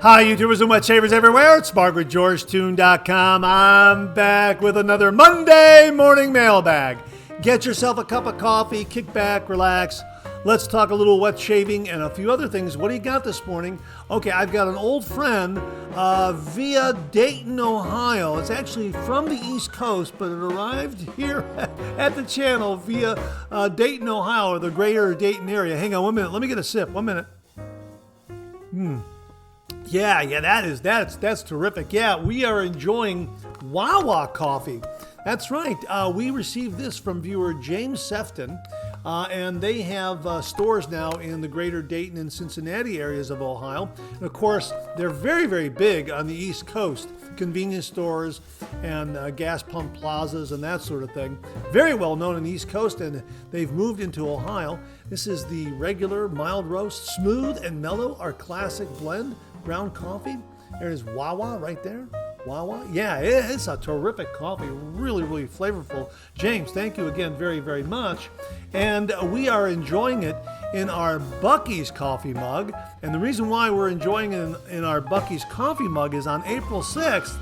Hi, YouTubers and wet shavers everywhere. It's SparkWithGeorgeTune.com. I'm back with another Monday morning mailbag. Get yourself a cup of coffee, kick back, relax. Let's talk a little wet shaving and a few other things. What do you got this morning? Okay, I've got an old friend via Dayton, Ohio. It's actually from the East Coast, but it arrived here at the channel via Dayton, Ohio, or the greater Dayton area. Hang on 1 minute. Let me get a sip. 1 minute. Yeah, that's terrific. Yeah, we are enjoying Wawa coffee. That's right. We received this from viewer James Sefton, and they have stores now in the greater Dayton and Cincinnati areas of Ohio. And of course, they're very, very big on the East Coast. Convenience stores and gas pump plazas and that sort of thing. Very well known in the East Coast, and they've moved into Ohio. This is the regular mild roast, smooth and mellow, our classic blend. Ground coffee. There's Wawa right there. Wawa. Yeah, it's a terrific coffee. Really, really flavorful. James, thank you again very, very much. And we are enjoying it in our Buc-ee's coffee mug. And the reason why we're enjoying it in our Buc-ee's coffee mug is on April 6th,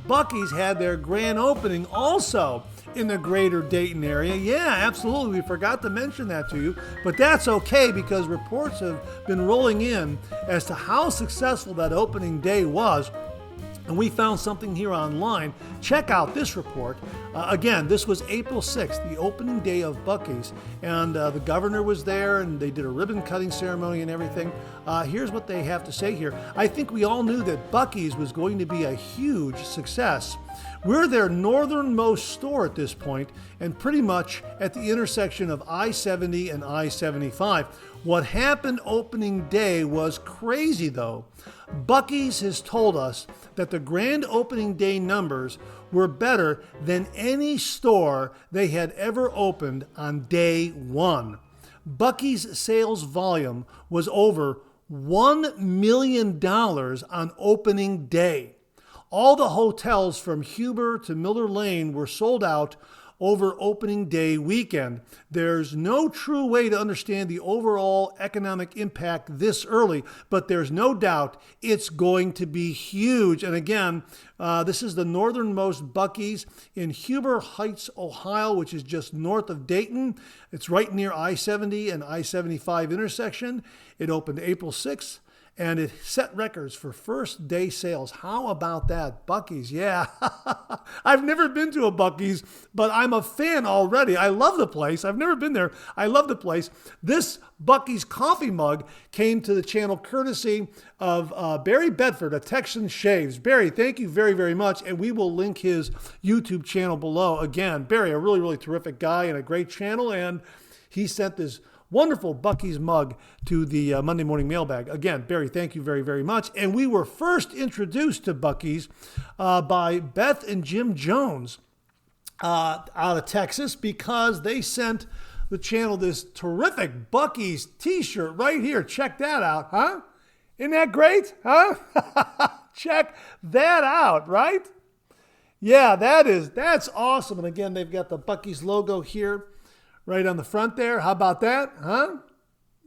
Buc-ee's had their grand opening also in the greater Dayton area. Yeah, absolutely. We forgot to mention that to you, but that's okay because reports have been rolling in as to how successful that opening day was. And we found something here online. Check out this report. Again, this was April 6th, the opening day of Buc-ee's. And the governor was there, and they did a ribbon cutting ceremony and everything. Here's what they have to say here. I think we all knew that Buc-ee's was going to be a huge success. We're their northernmost store at this point, and pretty much at the intersection of I-70 and I-75. What happened opening day was crazy, though. Buc-ee's has told us that the grand opening day numbers were better than any store they had ever opened on day one. Buc-ee's sales volume was over $1 million on opening day. All the hotels from Huber to Miller Lane were sold out over opening day weekend. There's no true way to understand the overall economic impact this early, but there's no doubt it's going to be huge. And again, this is the northernmost Buc-ee's in Huber Heights, Ohio, which is just north of Dayton. It's right near I-70 and I-75 intersection. It opened April 6th. And it set records for first day sales. How about that? Buc-ee's, yeah. I've never been to a Buc-ee's, but I'm a fan already. I love the place. I've never been there. I love the place. This Buc-ee's coffee mug came to the channel courtesy of Barry Bedford, a Texan Shaves. Barry, thank you very, very much. And we will link his YouTube channel below. Again, Barry, a really, really terrific guy and a great channel. And he sent this wonderful Buc-ee's mug to the Monday morning mailbag. Again, Barry, thank you very, very much. And we were first introduced to Buc-ee's by Beth and Jim Jones out of Texas because they sent the channel this terrific Buc-ee's t-shirt right here. Check that out, huh? Isn't that great, huh? Check that out, right? Yeah, that's awesome. And again, they've got the Buc-ee's logo here right on the front there. How about that, huh?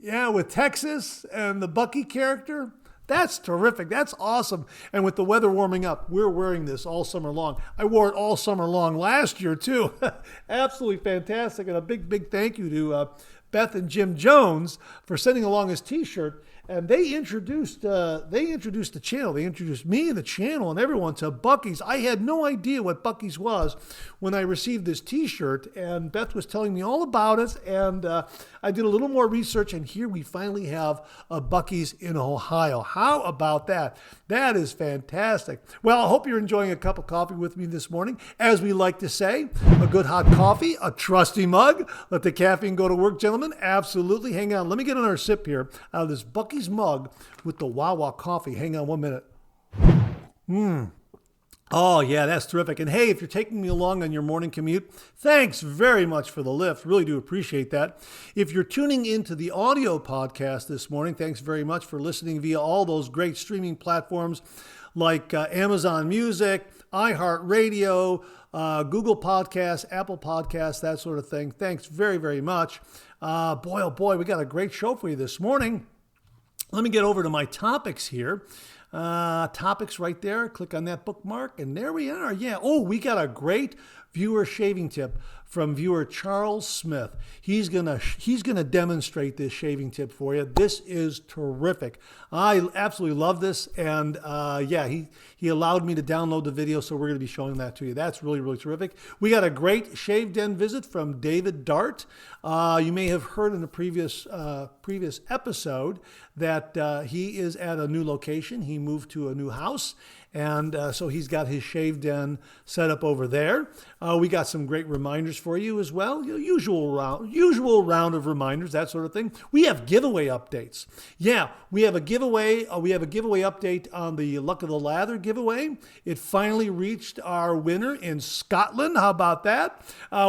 Yeah, with Texas and the Buc-ee character. That's terrific. That's awesome. And with the weather warming up, we're wearing this all summer long. I wore it all summer long last year, too. Absolutely fantastic. And a big, big thank you to Beth and Jim Jones for sending along his t-shirt. And they introduced the channel. They introduced me and the channel and everyone to Buc-ee's. I had no idea what Buc-ee's was when I received this t-shirt, and Beth was telling me all about it, and I did a little more research, and here we finally have a Buc-ee's in Ohio. How about that? That is fantastic. Well, I hope you're enjoying a cup of coffee with me this morning. As we like to say, a good hot coffee, a trusty mug. Let the caffeine go to work, gentlemen. Absolutely. Hang on. Let me get another sip here out of this Buc-ee's mug with the Wawa coffee. Hang on 1 minute. Oh, yeah, that's terrific. And hey, if you're taking me along on your morning commute, thanks very much for the lift. Really do appreciate that. If you're tuning into the audio podcast this morning, thanks very much for listening via all those great streaming platforms like Amazon Music, iHeartRadio, Google Podcasts, Apple Podcasts, that sort of thing. Thanks very, very much. Boy, oh boy, we got a great show for you this morning. Let me get over to my topics here. topics right there. Click on that bookmark, and there we are. Yeah. Oh, we got a great viewer shaving tip from viewer Charles Smith. He's gonna demonstrate this shaving tip for you. This is terrific. I absolutely love this, and yeah, he allowed me to download the video, so we're gonna be showing that to you. That's really, really terrific. We got a great shave den visit from David Dart. You may have heard in the previous episode that he is at a new location. He moved to a new house, and so he's got his shave den set up over there. We got some great reminders for you as well. Usual round of reminders, that sort of thing. We have giveaway updates. Yeah, we have a giveaway. We have a giveaway update on the Luck of the Lather giveaway. It finally reached our winner in Scotland. How about that?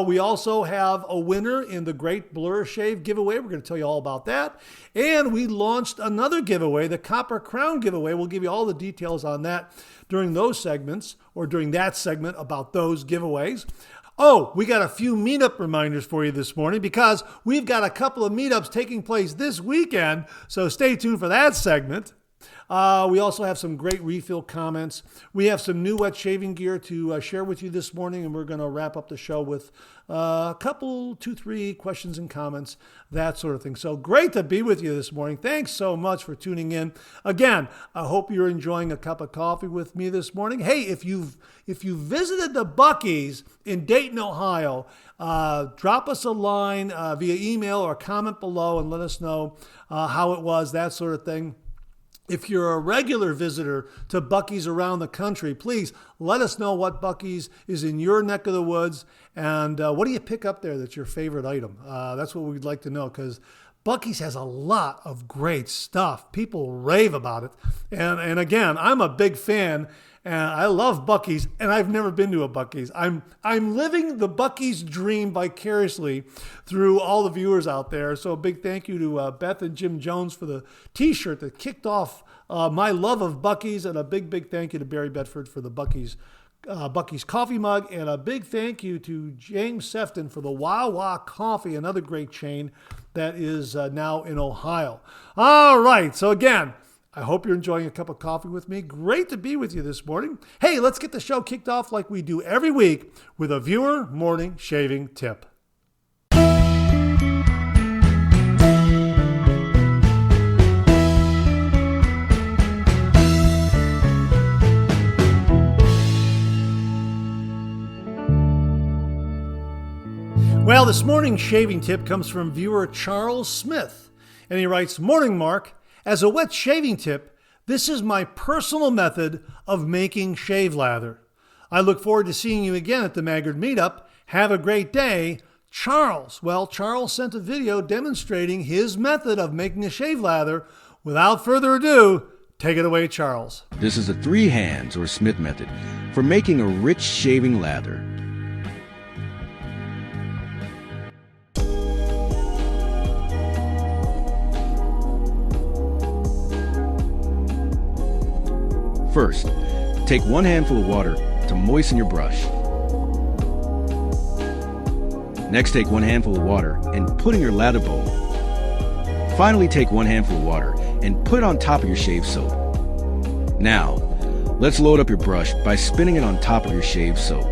We also have a winner in the Great Blur Shave giveaway. We're going to tell you all about that. And we launched another giveaway, the Copper Crown giveaway. We'll give you all the details on that during those segments, or during that segment about those giveaways. Oh, we got a few meetup reminders for you this morning, because we've got a couple of meetups taking place this weekend, so stay tuned for that segment. We also have some great refill comments. We have some new wet shaving gear to share with you this morning, and we're going to wrap up the show with a couple, 2-3 questions and comments, that sort of thing. So great to be with you this morning. Thanks so much for tuning in. Again, I hope you're enjoying a cup of coffee with me this morning. Hey, if you visited the Buc-ee's in Dayton, Ohio, drop us a line via email or comment below and let us know how it was, that sort of thing. If you're a regular visitor to Buc-ee's around the country, please let us know what Buc-ee's is in your neck of the woods, and what do you pick up there that's your favorite item? That's what we'd like to know, because Buc-ee's has a lot of great stuff. People rave about it. And again, I'm a big fan, and I love Buc-ee's, and I've never been to a Buc-ee's. I'm living the Buc-ee's dream vicariously through all the viewers out there. So a big thank you to Beth and Jim Jones for the T-shirt that kicked off my love of Buc-ee's, and a big thank you to Barry Bedford for the Buc-ee's coffee mug, and a big thank you to James Sefton for the Wawa Coffee, another great chain that is now in Ohio. All right, so again, I hope you're enjoying a cup of coffee with me. Great to be with you this morning. Hey, let's get the show kicked off like we do every week with a viewer morning shaving tip. Well, this morning's shaving tip comes from viewer Charles Smith, and he writes, "Morning, Mark. As a wet shaving tip, this is my personal method of making shave lather. I look forward to seeing you again at the Maggard Meetup. Have a great day, Charles." Well, Charles sent a video demonstrating his method of making a shave lather. Without further ado, take it away, Charles. This is a 3 hands or Smith method for making a rich shaving lather. First, take 1 handful of water to moisten your brush. Next, take 1 handful of water and put in your lather bowl. Finally, take 1 handful of water and put it on top of your shave soap. Now, let's load up your brush by spinning it on top of your shave soap.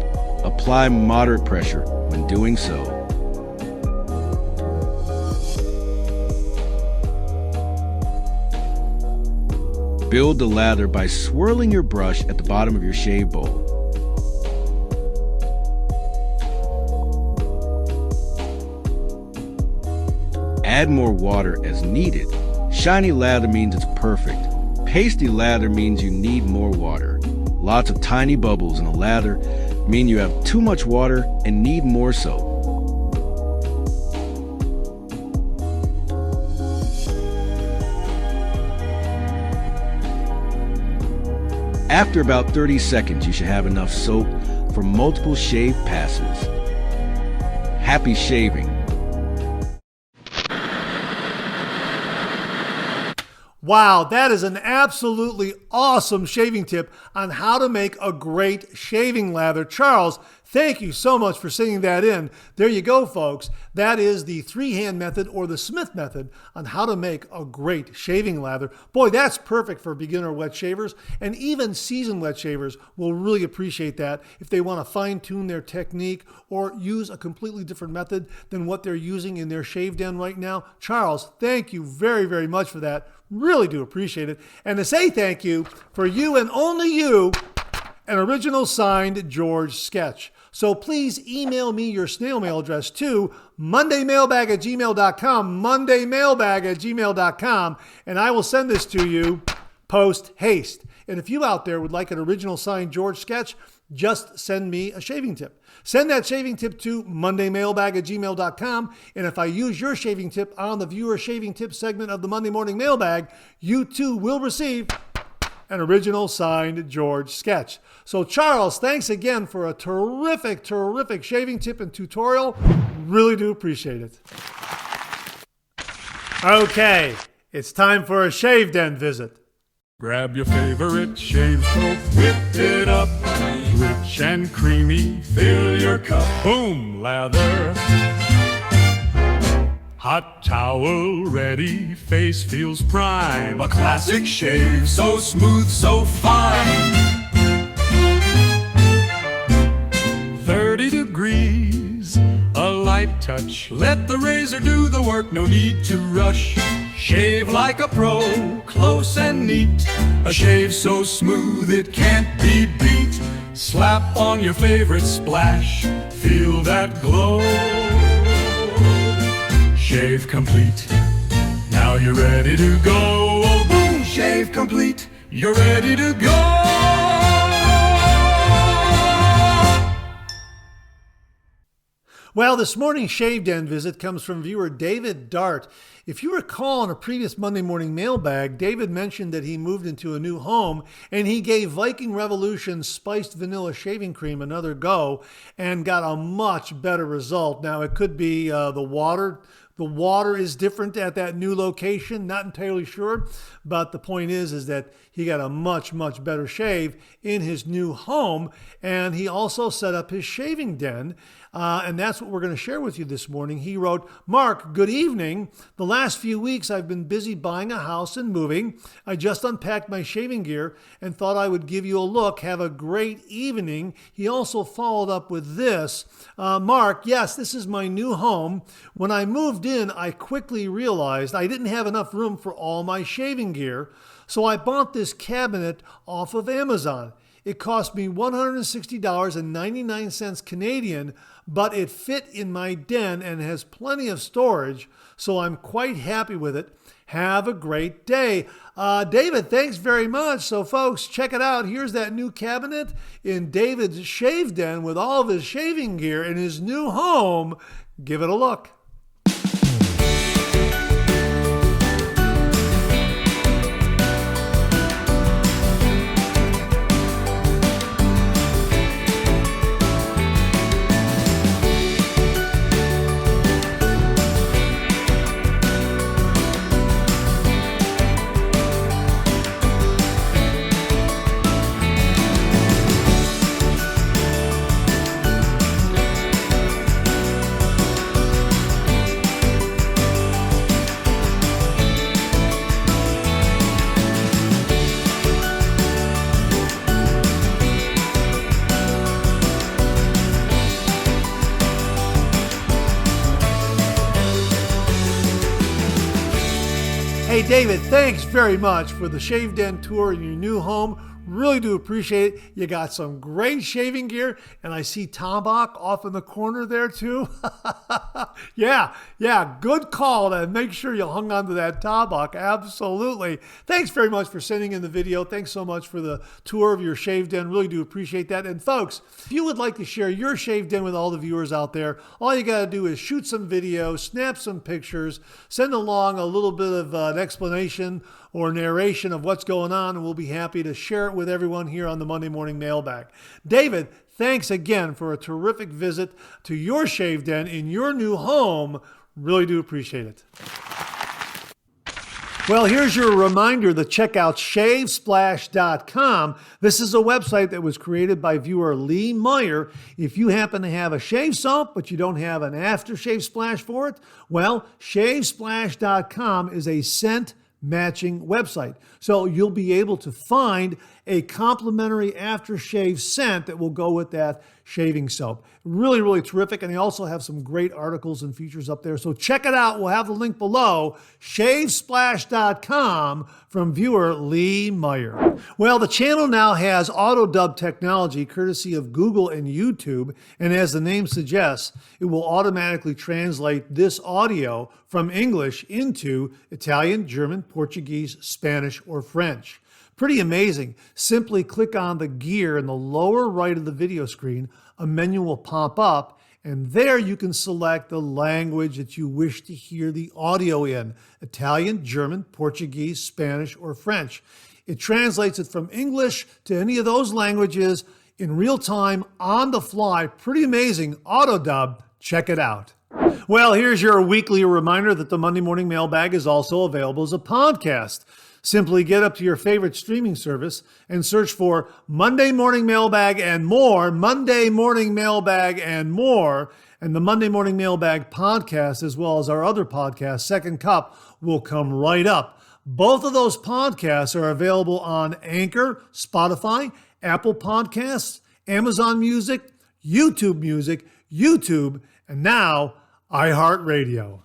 Apply moderate pressure when doing so. Build the lather by swirling your brush at the bottom of your shave bowl. Add more water as needed. Shiny lather means it's perfect. Pasty lather means you need more water. Lots of tiny bubbles in a lather mean you have too much water and need more soap. After about 30 seconds, you should have enough soap for multiple shave passes. Happy shaving. Wow, that is an absolutely awesome shaving tip on how to make a great shaving lather. Charles, thank you so much for sending that in. There you go, folks. That is the three-hand method or the Smith method on how to make a great shaving lather. Boy, that's perfect for beginner wet shavers, and even seasoned wet shavers will really appreciate that if they want to fine-tune their technique or use a completely different method than what they're using in their shave den right now. Charles, thank you very, very much for that. Really do appreciate it. And to say thank you, for you and only you, an original signed George sketch. So please email me your snail mail address to mondaymailbag@gmail.com, mondaymailbag@gmail.com, and I will send this to you post haste. And if you out there would like an original signed George sketch, just send me a shaving tip. Send that shaving tip to mondaymailbag@gmail.com. And if I use your shaving tip on the viewer shaving tip segment of the Monday Morning Mailbag, you too will receive an original signed George sketch. So Charles, thanks again for a terrific, terrific shaving tip and tutorial. Really do appreciate it. Okay, it's time for a shave den visit. Grab your favorite shave soap, whip it up, rich and creamy, fill your cup, boom, lather. Hot towel ready, face feels prime, a classic shave, so smooth, so fine. 30 degrees, a light touch, let the razor do the work, no need to rush. Shave like a pro, close and neat. A shave so smooth it can't be beat. Slap on your favorite splash, feel that glow. Shave complete, now you're ready to go. Oh, boom, shave complete, you're ready to go. Well, this morning's Shave Den visit comes from viewer David Dart. If you recall in a previous Monday Morning Mailbag, David mentioned that he moved into a new home and he gave Viking Revolution spiced vanilla shaving cream another go and got a much better result. Now, it could be the water. The water is different at that new location, not entirely sure, but the point is that he got a much, much better shave in his new home, and he also set up his shaving den, and that's what we're going to share with you this morning. He wrote, "Mark, good evening. The last few weeks I've been busy buying a house and moving. I just unpacked my shaving gear and thought I would give you a look. Have a great evening." He also followed up with this, "Mark, yes, this is my new home. When I moved in, I quickly realized I didn't have enough room for all my shaving gear, so I bought this cabinet off of Amazon. It cost me $160.99 Canadian, but it fit in my den and has plenty of storage, so I'm quite happy with it. Have a great day." David, thanks very much. So folks, check it out. Here's that new cabinet in David's shave den with all of his shaving gear in his new home. Give it a look. Hey, David, thanks very much for the Shave Den tour in your new home. Really do appreciate it. You got some great shaving gear, and I see Tombach off in the corner there too. Yeah, good call, and make sure you hung on to that Tombach. Absolutely. Thanks very much for sending in the video. Thanks so much for the tour of your shave den. Really do appreciate that. And folks, if you would like to share your shave den with all the viewers out there, all you got to do is shoot some video, snap some pictures, send along a little bit of an explanation or narration of what's going on, and we'll be happy to share it with everyone here on the Monday Morning Mailbag. David, thanks again for a terrific visit to your shave den in your new home. Really do appreciate it. Well, here's your reminder to check out shavesplash.com. This is a website that was created by viewer Lee Meyer. If you happen to have a shave soap, but you don't have an aftershave splash for it, well, shavesplash.com is a scent matching website. So you'll be able to find a complimentary aftershave scent that will go with that shaving soap. Really, really terrific. And they also have some great articles and features up there. So check it out. We'll have the link below, shavesplash.com, from viewer Lee Meyer. Well, the channel now has auto dub technology courtesy of Google and YouTube. And as the name suggests, it will automatically translate this audio from English into Italian, German, Portuguese, Spanish, or French. Pretty amazing. Simply click on the gear in the lower right of the video screen. A menu will pop up, and there you can select the language that you wish to hear the audio in: Italian, German, Portuguese, Spanish, or French. It translates it from English to any of those languages in real time, on the fly. Pretty amazing. Auto dub. Check it out. Well, here's your weekly reminder that the Monday Morning Mailbag is also available as a podcast. Simply get up to your favorite streaming service and search for Monday Morning Mailbag and more, Monday Morning Mailbag and more, and the Monday Morning Mailbag podcast, as well as our other podcast, Second Cup, will come right up. Both of those podcasts are available on Anchor, Spotify, Apple Podcasts, Amazon Music, YouTube, and now iHeartRadio.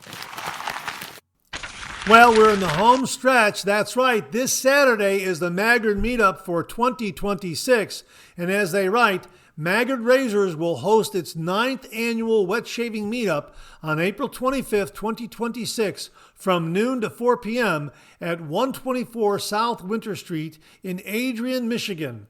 Well, we're in the home stretch. That's right. This Saturday is the Maggard Meetup for 2026. And as they write, Maggard Razors will host its 9th annual wet shaving meetup on April 25th, 2026 from noon to 4 p.m. at 124 South Winter Street in Adrian, Michigan.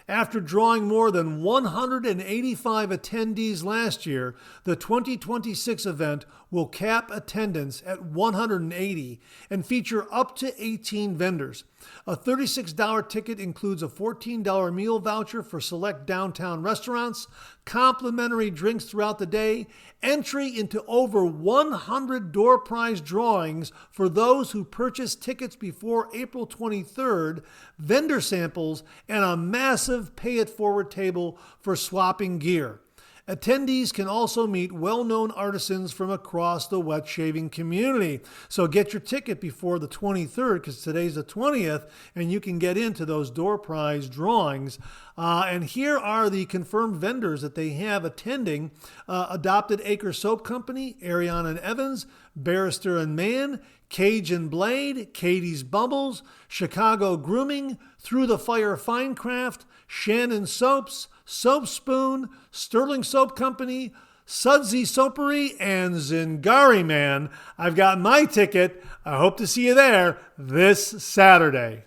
After drawing more than 185 attendees last year, the 2026 event will cap attendance at 180 and feature up to 18 vendors. A $36 ticket includes a $14 meal voucher for select downtown restaurants, complimentary drinks throughout the day, entry into over 100 door prize drawings for those who purchase tickets before April 23rd, vendor samples, and a massive pay-it-forward table for swapping gear. Attendees can also meet well-known artisans from across the wet shaving community. So get your ticket before the 23rd, because today's the 20th, and you can get into those door prize drawings. And here are the confirmed vendors that they have attending: Adopted Acre Soap Company, Ariana and Evans, Barrister and Mann, Cajun Blade, Katie's Bubbles, Chicago Grooming, Through the Fire Fine Craft, Shannon Soaps, Soap Spoon, Sterling Soap Company, Sudsy Soapery, and Zingari Man. I've got my ticket. I hope to see you there this Saturday.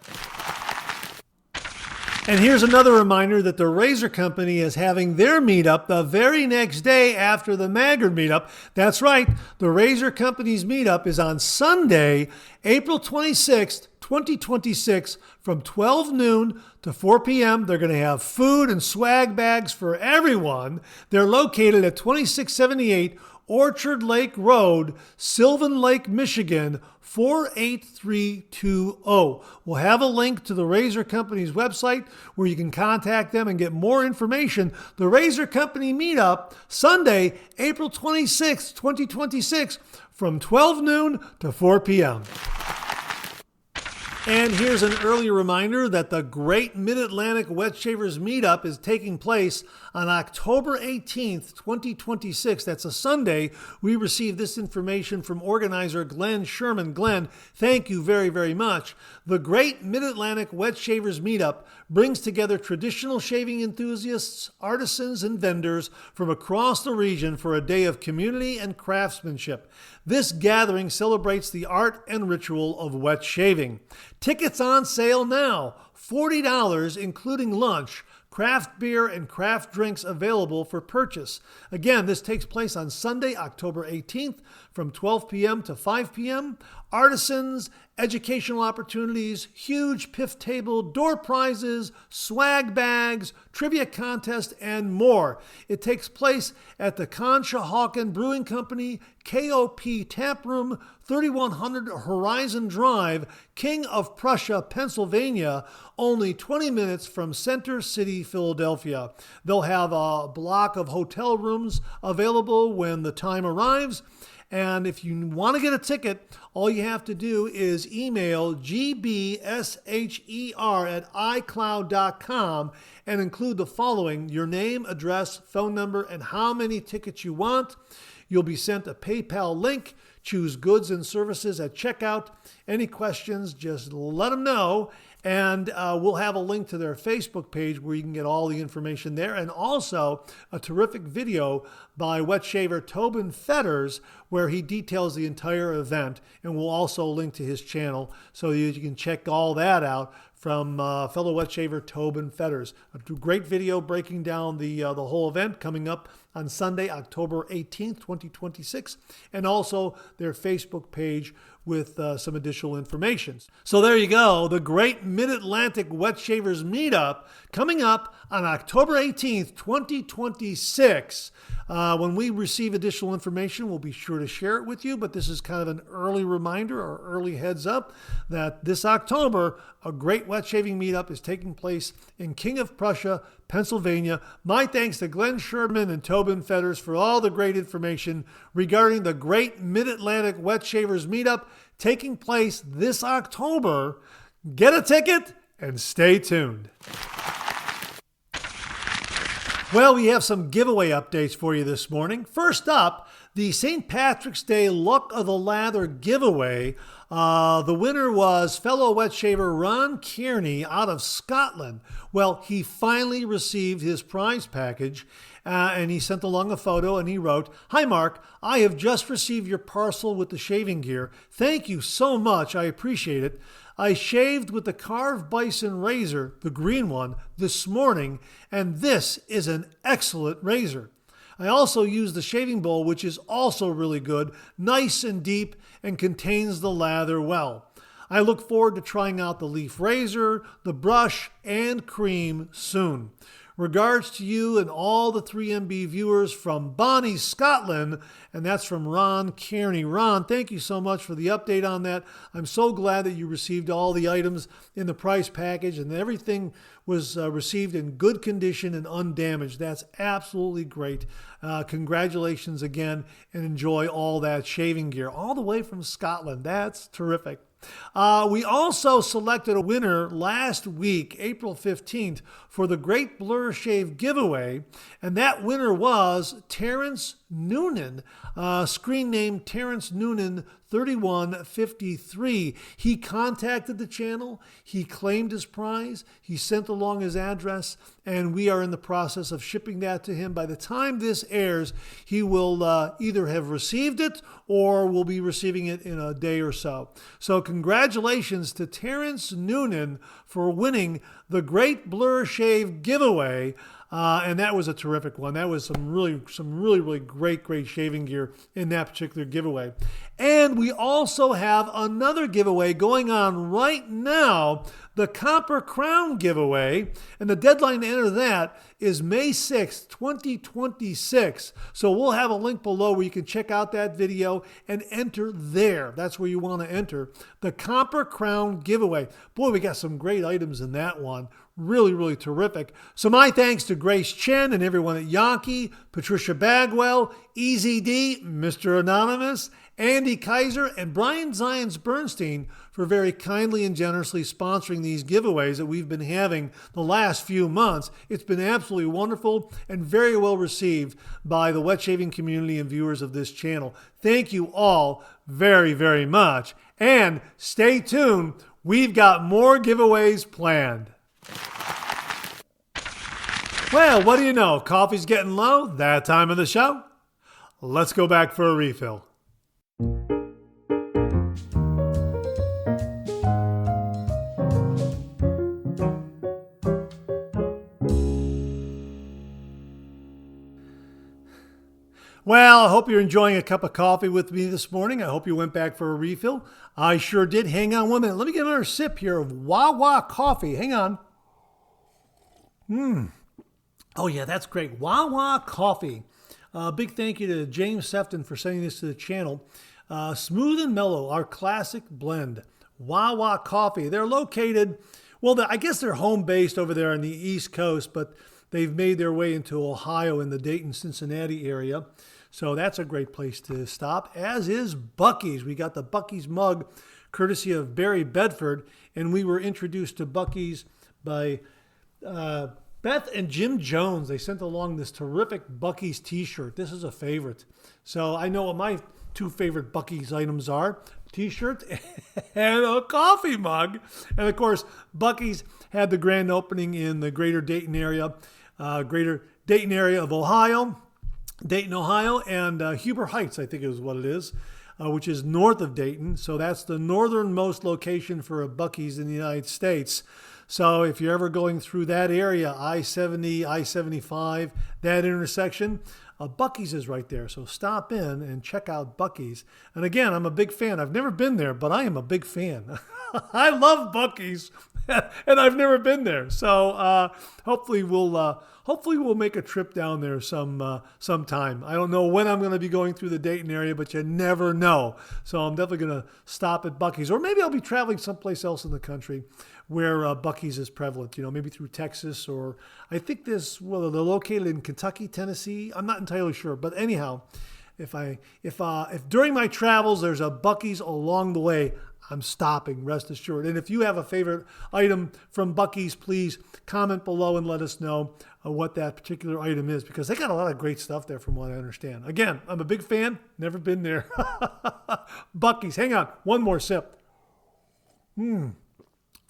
And here's another reminder that the Razor Company is having their meetup the very next day after the Maggard meetup. That's right, the Razor Company's meetup is on Sunday, April 26th, 2026, from 12 noon to 4 p.m. They're going to have food and swag bags for everyone. They're located at 2678 Orchard Lake Road, Sylvan Lake, Michigan, 48320. We'll have a link to the Razor Company's website where you can contact them and get more information. The Razor Company meetup, Sunday, April 26th, 2026, from 12 noon to 4 p.m. And here's an early reminder that the Great Mid-Atlantic Wet Shavers Meetup is taking place on October 18th, 2026. That's a Sunday. We received this information from organizer Glenn Sherman. Glenn, thank you very, very much. The Great Mid-Atlantic Wet Shavers Meetup brings together traditional shaving enthusiasts, artisans, and vendors from across the region for a day of community and craftsmanship. This gathering celebrates the art and ritual of wet shaving. Tickets on sale now, $40 including lunch, craft beer and craft drinks available for purchase. Again, this takes place on Sunday, October 18th from 12 p.m. to 5 p.m. artisans, educational opportunities, huge PIF table, door prizes, swag bags, trivia contest, and more. It takes place at the Conshohocken Brewing Company, KOP Tap Room, 3100 Horizon Drive, King of Prussia, Pennsylvania, only 20 minutes from Center City, Philadelphia. They'll have a block of hotel rooms available when the time arrives. And if you want to get a ticket, all you have to do is email gbsher@icloud.com and include the following: your name, address, phone number, and how many tickets you want. You'll be sent a PayPal link. Choose goods and services at checkout. Any questions, just let them know. And we'll have a link to their Facebook page where you can get all the information there. And also a terrific video by wet shaver Tobin Fetters where he details the entire event. And we'll also link to his channel so you can check all that out from fellow wet shaver Tobin Fetters. A great video breaking down the whole event coming up on Sunday, October 18th, 2026, and also their Facebook page with some additional information. So there you go, the Great Mid-Atlantic Wet Shavers Meetup coming up on October 18th, 2026. When we receive additional information, we'll be sure to share it with you, but this is kind of an early reminder or early heads up that this October, a great wet shaving meetup is taking place in King of Prussia, Pennsylvania. My thanks to Glenn Sherman and Tobin Fetters for all the great information regarding the Great Mid-Atlantic Wet Shavers Meetup taking place this October. Get a ticket and stay tuned. Well, we have some giveaway updates for you this morning. First up, the St. Patrick's Day Luck of the Lather giveaway. The winner was fellow wet shaver Ron Kearney out of Scotland. Well, he finally received his prize package and he sent along a photo and he wrote, "Hi Mark, I have just received your parcel with the shaving gear. Thank you so much. I appreciate it. I shaved with the carved bison razor, the green one, this morning, and this is an excellent razor. I also used the shaving bowl, which is also really good, nice and deep, and contains the lather well. I look forward to trying out the leaf razor, the brush, and cream soon. Regards to you and all the 3MB viewers from Bonnie, Scotland," and that's from Ron Kearney. Ron, thank you so much for the update on that. I'm so glad that you received all the items in the prize package and everything was received in good condition and undamaged. That's absolutely great. Congratulations again and enjoy all that shaving gear all the way from Scotland. That's terrific. We also selected a winner last week, April 15th, for the Great Blur Shave giveaway, and that winner was Terrence Noonan, screen name Terrence Noonan 3153. He contacted the channel, he claimed his prize, he sent along his address, and we are in the process of shipping that to him. By the time this airs, he will either have received it or will be receiving it in a day or so. So congratulations to Terrence Noonan for winning the Great Blur Shave giveaway. And that was a terrific one. That was some really great shaving gear in that particular giveaway. And we also have another giveaway going on right now, the Copper Crown giveaway. And the deadline to enter that is May 6th, 2026. So we'll have a link below where you can check out that video and enter there. That's where you want to enter the Copper Crown giveaway. Boy, we got some great items in that one. Really terrific. So my thanks to Grace Chen and everyone at Yankee, Patricia Bagwell, Easy D, Mr. Anonymous, Andy Kaiser, and Brian Zions Bernstein for very kindly and generously sponsoring these giveaways that we've been having the last few months. It's been absolutely wonderful and very well received by the wet shaving community and viewers of this channel. Thank you all very much. And stay tuned. We've got more giveaways planned. Well, what do you know? Coffee's getting low. That time of the show. Let's go back for a refill. Well, I hope you're enjoying a cup of coffee with me this morning. I hope you went back for a refill. I sure did. Hang on 1 minute. Let me get another sip here of Wawa coffee. Hang on. Oh, yeah, that's great. Wawa coffee. Big thank you to James Sefton for sending this to the channel. Smooth and mellow, our classic blend. Wawa coffee. They're located, well, I guess they're home-based over there on the East Coast, but they've made their way into Ohio in the Dayton, Cincinnati area. So that's a great place to stop, as is Buc-ee's. We got the Buc-ee's mug, courtesy of Barry Bedford, and we were introduced to Buc-ee's by Beth and Jim Jones. They sent along this terrific Buc-ee's t-shirt. This is a favorite. So I know what my two favorite Buc-ee's items are: t-shirt and a coffee mug. And of course, Buc-ee's had the grand opening in the greater Dayton area of Ohio, Dayton, Ohio, and Huber Heights, I think is what it is, which is north of Dayton. So that's the northernmost location for a Buc-ee's in the United States. So if you're ever going through that area, I-70, I-75, that intersection, Buc-ee's is right there. So stop in and check out Buc-ee's. And again, I'm a big fan. I've never been there, but I am a big fan. I love Buc-ee's, and I've never been there. So hopefully we'll make a trip down there sometime. I don't know when I'm going to be going through the Dayton area, but you never know. So I'm definitely going to stop at Buc-ee's, or maybe I'll be traveling someplace else in the country where Buc-ee's is prevalent. Maybe through Texas, or I think they're located in Kentucky, Tennessee. I'm not entirely sure, but anyhow, if during my travels there's a Buc-ee's along the way, I'm stopping, rest assured. And if you have a favorite item from Buc-ee's, please comment below and let us know what that particular item is, because they got a lot of great stuff there from what I understand. Again, I'm a big fan, never been there. Buc-ee's, hang on, one more sip.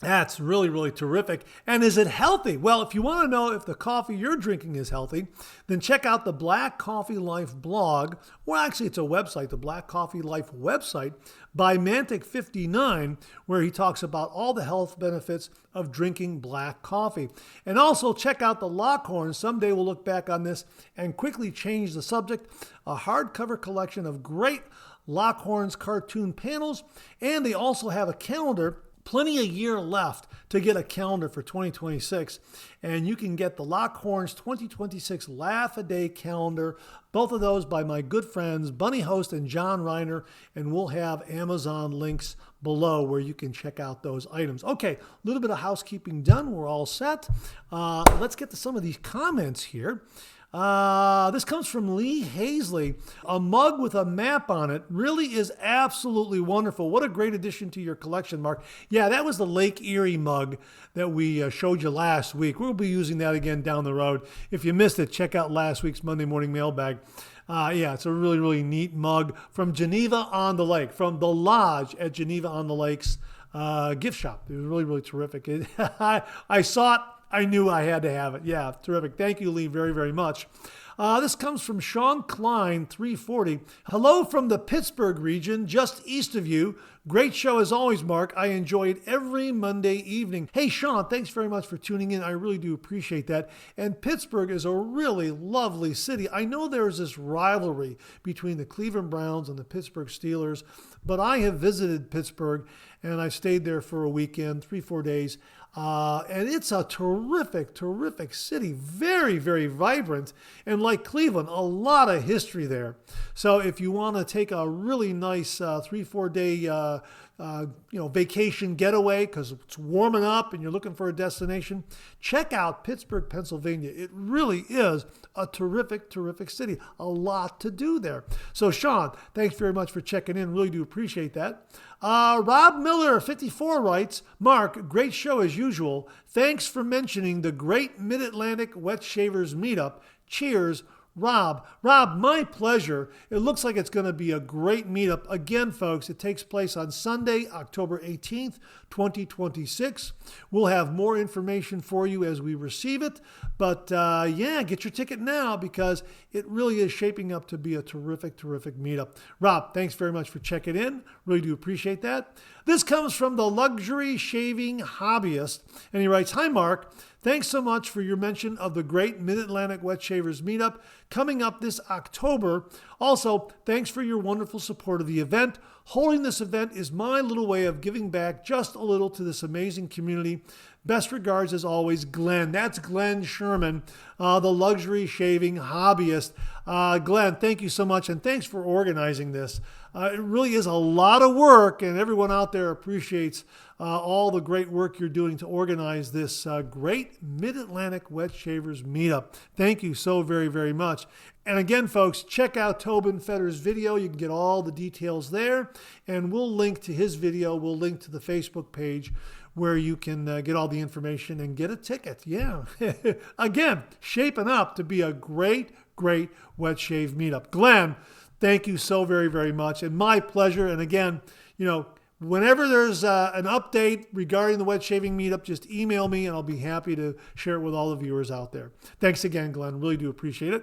That's really, really terrific. And is it healthy? Well, if you want to know if the coffee you're drinking is healthy, then check out the Black Coffee Life blog, or actually it's a website, the Black Coffee Life website by Mantic59, where he talks about all the health benefits of drinking black coffee. And also check out the Lockhorn. Someday we'll look back on this and quickly change the subject. A hardcover collection of great Lockhorn's cartoon panels, and they also have a calendar. Plenty a year left to get a calendar for 2026, and you can get the Lockhorns 2026 Laugh-A-Day calendar, both of those by my good friends Bunny Host and John Reiner, and we'll have Amazon links below where you can check out those items. Okay, a little bit of housekeeping done. We're all set. Let's get to some of these comments here. This comes from Lee Hazley. A mug with a map on it really is absolutely wonderful. What a great addition to your collection, Mark. Yeah, that was the Lake Erie mug that we showed you last week. We'll be using that again down the road. If you missed it, check out last week's Monday Morning Mailbag. Yeah, it's a really, really neat mug from Geneva on the Lake, from the Lodge at Geneva on the Lake's gift shop. It was really, really terrific. I saw it. I knew I had to have it. Yeah, terrific. Thank you, Lee, very, very much. This comes from Sean Klein, 340. Hello from the Pittsburgh region, just east of you. Great show as always, Mark. I enjoy it every Monday evening. Hey, Sean, thanks very much for tuning in. I really do appreciate that. And Pittsburgh is a really lovely city. I know there's this rivalry between the Cleveland Browns and the Pittsburgh Steelers, but I have visited Pittsburgh, and I stayed there for a weekend, 3-4 days. And it's a terrific, terrific city. Very, very vibrant. And like Cleveland, a lot of history there. So if you want to take a really nice 3-4 day vacation getaway because it's warming up and you're looking for a destination, check out Pittsburgh, Pennsylvania. It really is a terrific, terrific city. A lot to do there. So Sean, thanks very much for checking in. Really do appreciate that. Rob Miller, 54, writes, Mark, great show as usual. Thanks for mentioning the Great Mid-Atlantic Wet Shavers Meetup. Cheers, Rob. Rob, my pleasure. It looks like it's going to be a great meetup. Again, folks, it takes place on Sunday, October 18th, 2026. We'll have more information for you as we receive it. But yeah, get your ticket now because it really is shaping up to be a terrific, terrific meetup. Rob, thanks very much for checking in. Really do appreciate that. This comes from the Luxury Shaving Hobbyist, and he writes, "Hi, Mark. Thanks so much for your mention of the great Mid-Atlantic Wet Shavers meetup coming up this October. Also, thanks for your wonderful support of the event. Holding this event is my little way of giving back just a little to this amazing community. Best regards, as always, Glenn." That's Glenn Sherman, the Luxury Shaving Hobbyist. Glenn, thank you so much, and thanks for organizing this. It really is a lot of work, and everyone out there appreciates all the great work you're doing to organize this great Mid-Atlantic Wet Shavers meetup. Thank you so very, very much. And again, folks, check out Tobin Fetter's video. You can get all the details there, and we'll link to his video. We'll link to the Facebook page where you can get all the information and get a ticket. Yeah. Again, shaping up to be a great, great wet shave meetup. Glenn, thank you so very, very much. And my pleasure. And again, whenever there's an update regarding the wet shaving meetup, just email me and I'll be happy to share it with all the viewers out there. Thanks again, Glenn. Really do appreciate it.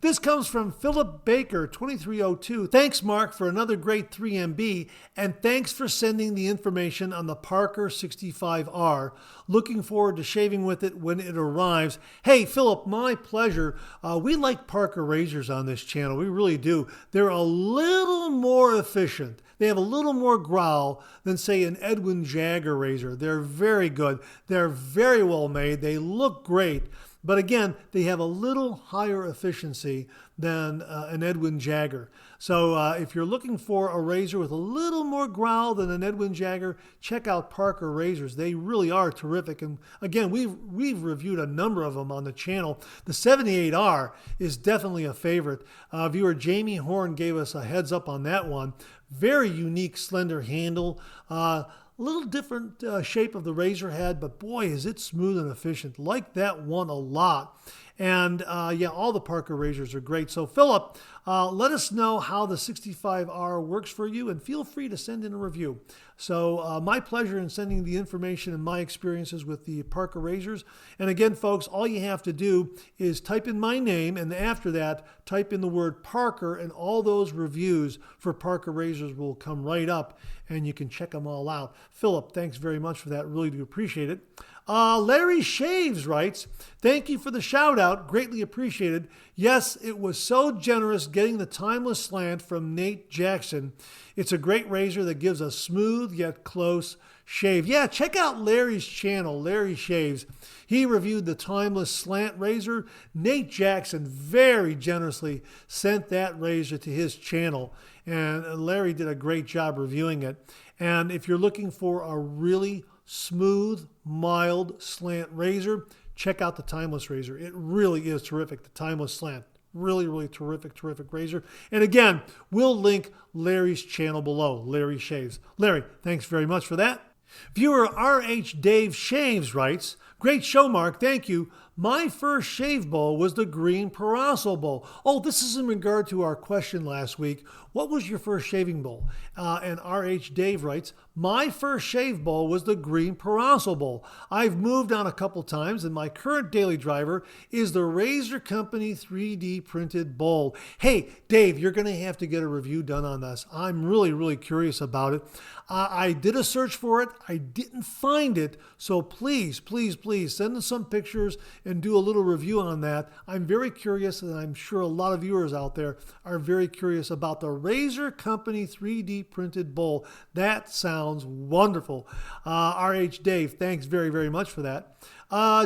This comes from Philip Baker, 2302. "Thanks, Mark, for another great 3MB, and thanks for sending the information on the Parker 65R. Looking forward to shaving with it when it arrives." Hey, Philip, my pleasure. We like Parker razors on this channel. We really do. They're a little more efficient. They have a little more growl than, say, an Edwin Jagger razor. They're very good. They're very well made. They look great. But again, they have a little higher efficiency than an Edwin Jagger. So if you're looking for a razor with a little more growl than an Edwin Jagger, check out Parker razors. They really are terrific. And again, we've reviewed a number of them on the channel. The 78R is definitely a favorite. Viewer Jamie Horn gave us a heads up on that one. Very unique, slender handle. A little different shape of the razor head, but boy, is it smooth and efficient. Like that one a lot. And yeah, all the Parker razors are great. So Philip, let us know how the 65R works for you and feel free to send in a review. So my pleasure in sending the information and my experiences with the Parker razors. And again, folks, all you have to do is type in my name and after that, type in the word Parker and all those reviews for Parker razors will come right up and you can check them all out. Philip, thanks very much for that. Really do appreciate it. Larry Shaves writes, "Thank you for the shout out. Greatly appreciated. Yes, it was so generous getting the timeless slant from Nate Jackson. It's a great razor that gives a smooth yet close shave." Yeah, check out Larry's channel, Larry Shaves. He reviewed the timeless slant razor. Nate Jackson very generously sent that razor to his channel. And Larry did a great job reviewing it. And if you're looking for a really smooth, mild slant razor, check out the timeless razor. It really is terrific, the timeless slant. Really, really terrific, terrific razor. And again, we'll link Larry's channel below, Larry Shaves. Larry, thanks very much for that. Viewer RH Dave Shaves writes, "Great show, Mark. Thank you. My first shave bowl was the green Paraso bowl." Oh, this is in regard to our question last week. What was your first shaving bowl? And RH Dave writes, "My first shave bowl was the green Paraso bowl. I've moved on a couple times, and my current daily driver is the Razor Company 3D printed bowl." Hey, Dave, you're going to have to get a review done on this. I'm really, really curious about it. I did a search for it. I didn't find it. So please, please, please send us some pictures and do a little review on that. I'm very curious, and I'm sure a lot of viewers out there are very curious about the Razor Company 3D printed bowl. That sounds wonderful. RH Dave, thanks very, very much for that.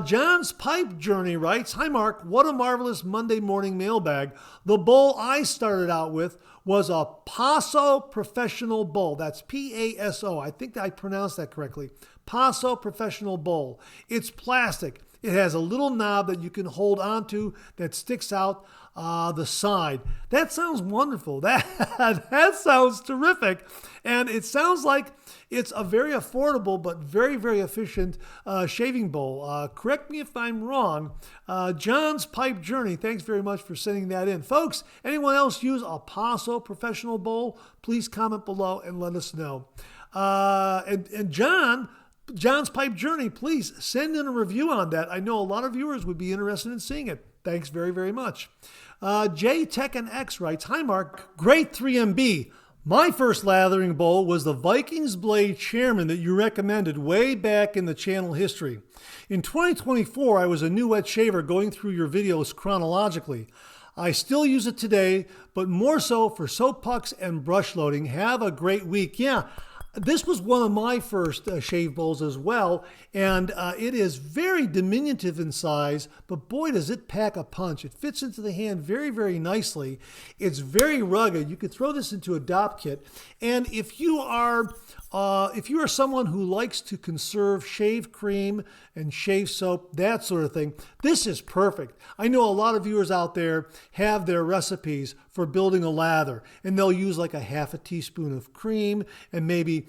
John's Pipe Journey writes, "Hi Mark, what a marvelous Monday morning mailbag. The bowl I started out with was a Paso Professional Bowl." That's P-A-S-O. I think I pronounced that correctly. Paso Professional Bowl. It's plastic. It has a little knob that you can hold onto that sticks out the side. That sounds wonderful. That sounds terrific. And it sounds like it's a very affordable but very, very efficient shaving bowl. Correct me if I'm wrong. John's Pipe Journey, thanks very much for sending that in. Folks, anyone else use a Paso Professional Bowl? Please comment below and let us know. And John's Pipe Journey, please send in a review on that. I know a lot of viewers would be interested in seeing it. Thanks very, very much. J Tekken X writes, "Hi Mark, great 3MB. My first lathering bowl was the Vikings Blade Chairman that you recommended way back in the channel history. In 2024, I was a new wet shaver going through your videos chronologically. I still use it today, but more so for soap pucks and brush loading. Have a great week." Yeah, this was one of my first shave bowls as well, and it is very diminutive in size, but boy, does it pack a punch. It fits into the hand very, very nicely. It's very rugged. You could throw this into a dop kit, and if you are someone who likes to conserve shave cream and shave soap, that sort of thing, this is perfect. I know a lot of viewers out there have their recipes for building a lather, and they'll use like a half a teaspoon of cream and maybe,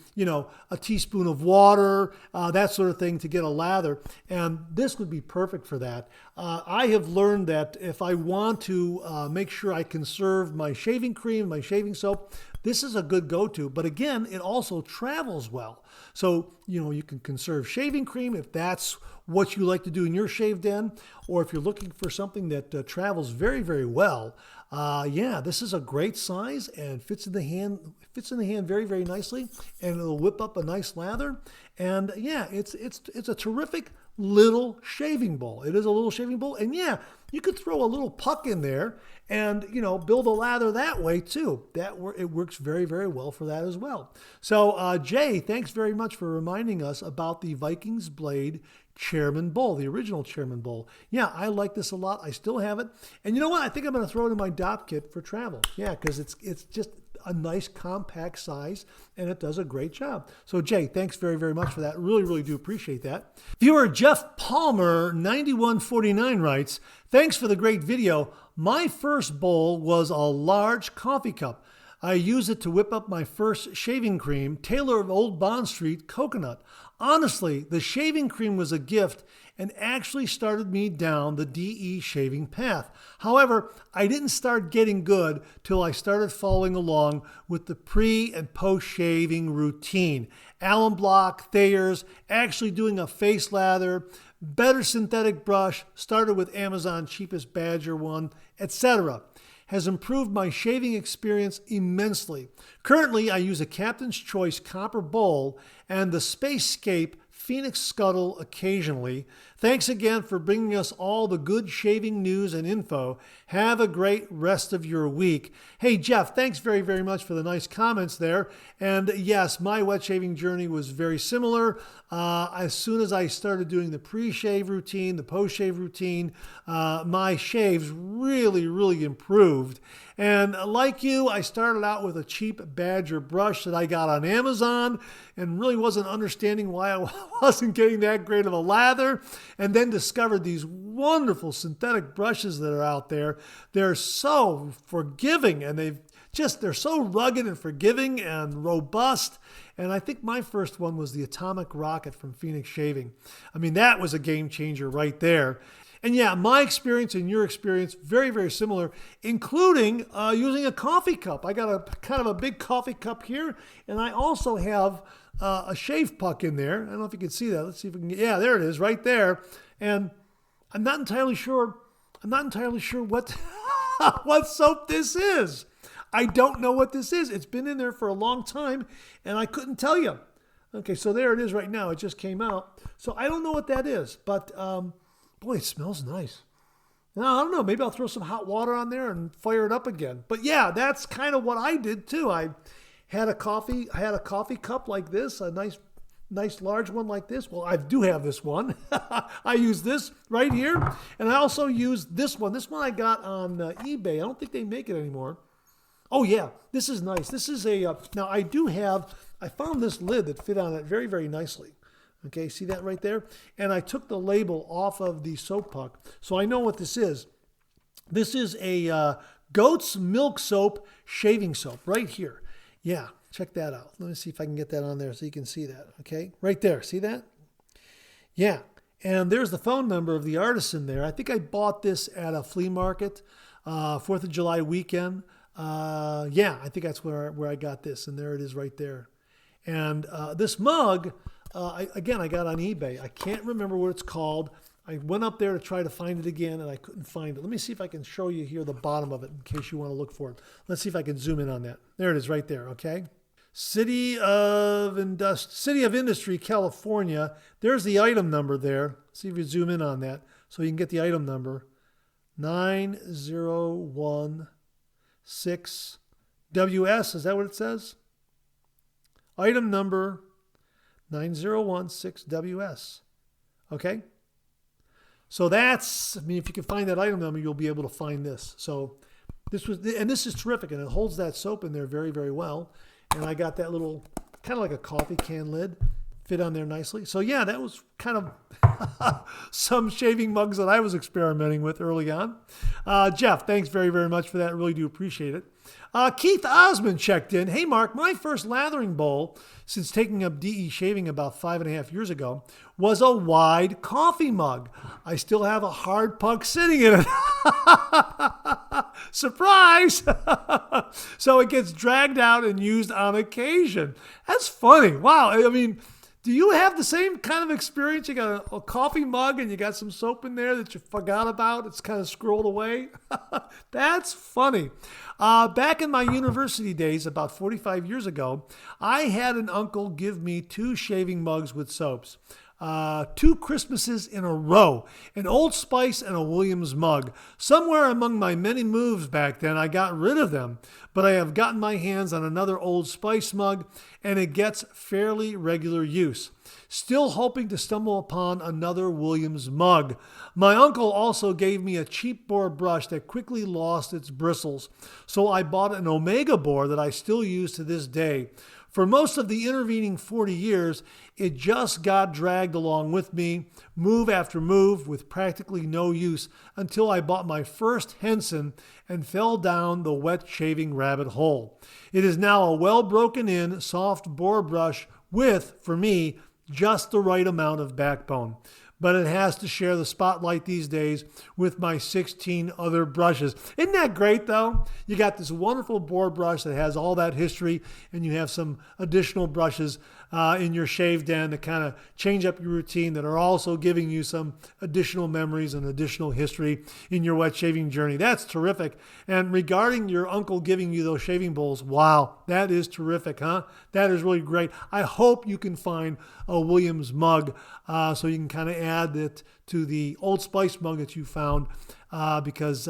a teaspoon of water, that sort of thing to get a lather. And this would be perfect for that. I have learned that if I want to make sure I conserve my shaving cream, my shaving soap, this is a good go-to, but again, it also travels well. So, you can conserve shaving cream if that's what you like to do in your shave den, or if you're looking for something that travels very, very well. This is a great size and fits in the hand very, very nicely, and it'll whip up a nice lather. And yeah, it's a terrific little shaving bowl. It is a little shaving bowl, and yeah, you could throw a little puck in there and build a lather that way too. It works very, very well for that as well. So Jay, thanks very much for reminding us about the Vikings Blade Chairman Bowl, the original Chairman Bowl. Yeah, I like this a lot. I still have it, and you know what? I think I'm going to throw it in my dop kit for travel. Yeah, because it's just a nice compact size, and it does a great job. So Jay, thanks very, very much for that. Really, really do appreciate that. Viewer Jeff Palmer 9149 writes, "Thanks for the great video. My first bowl was a large coffee cup. I use it to whip up my first shaving cream, Taylor of Old Bond Street Coconut. Honestly, the shaving cream was a gift and actually started me down the DE shaving path. However, I didn't start getting good till I started following along with the pre and post shaving routine. Allen Block, Thayer's, actually doing a face lather, better synthetic brush, started with Amazon cheapest Badger one, etc. Has improved my shaving experience immensely. Currently, I use a Captain's Choice copper bowl and the Spacescape Phoenix Scuttle occasionally. Thanks again for bringing us all the good shaving news and info. Have a great rest of your week." Hey, Jeff, thanks very, very much for the nice comments there. And yes, my wet shaving journey was very similar. As soon as I started doing the pre-shave routine, the post-shave routine, my shaves really, really improved. And like you, I started out with a cheap Badger brush that I got on Amazon and really wasn't understanding why I wasn't getting that great of a lather, and then discovered these wonderful synthetic brushes that are out there. They're so forgiving, and they're so rugged and forgiving and robust. And I think my first one was the Atomic Rocket from Phoenix Shaving. I mean, that was a game changer right there. And yeah, my experience and your experience, very, very similar, including using a coffee cup. I got a kind of a big coffee cup here, and I also have a shave puck in there. I don't know if you can see that. Let's see if we can. Yeah, there it is, right there. And I'm not entirely sure what what soap this is. I don't know what this is. It's been in there for a long time, and I couldn't tell you. Okay, so there it is right now. It just came out. So I don't know what that is, but boy, it smells nice. Now, I don't know. Maybe I'll throw some hot water on there and fire it up again. But yeah, that's kind of what I did too. I had a coffee cup like this, a nice large one like this. Well, I do have this one. I use this right here, and I also use this one. This one I got on eBay. I don't think they make it anymore. Oh yeah, this is nice. This is a now I found this lid that fit on it very, very nicely. Okay, see that right there? And I took the label off of the soap puck, so I know what this is. This is a goat's milk soap shaving soap right here. Yeah, check that out. Let me see if I can get that on there so you can see that. Okay, right there. See that? Yeah, and there's the phone number of the artisan there. I think I bought this at a flea market, 4th of July weekend. I think that's where I got this, and there it is right there. And this mug, I got on eBay. I can't remember what it's called. I went up there to try to find it again, and I couldn't find it. Let me see if I can show you here the bottom of it in case you want to look for it. Let's see if I can zoom in on that. There it is right there, okay? City of Industry, California. There's the item number there. See if you zoom in on that so you can get the item number. 9016WS. Is that what it says? Item number 9016WS. Okay? So that's, I mean, if you can find that item number, you'll be able to find this. So this is terrific, and it holds that soap in there very, very well. And I got that little, kind of like a coffee can lid, fit on there nicely. So yeah, that was kind of some shaving mugs that I was experimenting with early on. Jeff, thanks very, very much for that. I really do appreciate it. Keith Osmond checked in. Hey, Mark, my first lathering bowl since taking up DE shaving about 5.5 years ago was a wide coffee mug. I still have a hard puck sitting in it. Surprise! So it gets dragged out and used on occasion. That's funny. Wow. I mean, do you have the same kind of experience? You got a coffee mug and you got some soap in there that you forgot about. It's kind of scrolled away. That's funny. Back in my university days, about 45 years ago, I had an uncle give me 2 shaving mugs with soaps. 2 Christmases in a row, an Old Spice and a Williams mug. Somewhere among my many moves back then, I got rid of them, but I have gotten my hands on another Old Spice mug, and it gets fairly regular use. Still hoping to stumble upon another Williams mug. My uncle also gave me a cheap boar brush that quickly lost its bristles, so I bought an Omega boar that I still use to this day. For most of the intervening 40 years, it just got dragged along with me, move after move, with practically no use, until I bought my first Henson and fell down the wet shaving rabbit hole. It is now a well broken in, soft boar brush with, for me, just the right amount of backbone. But it has to share the spotlight these days with my 16 other brushes. Isn't that great, though? You got this wonderful boar brush that has all that history, and you have some additional brushes in your shave den to kind of change up your routine that are also giving you some additional memories and additional history in your wet shaving journey. That's terrific. And regarding your uncle giving you those shaving bowls, wow, that is terrific, huh? That is really great. I hope you can find a Williams mug so you can kind of add it to the Old Spice mug that you found because,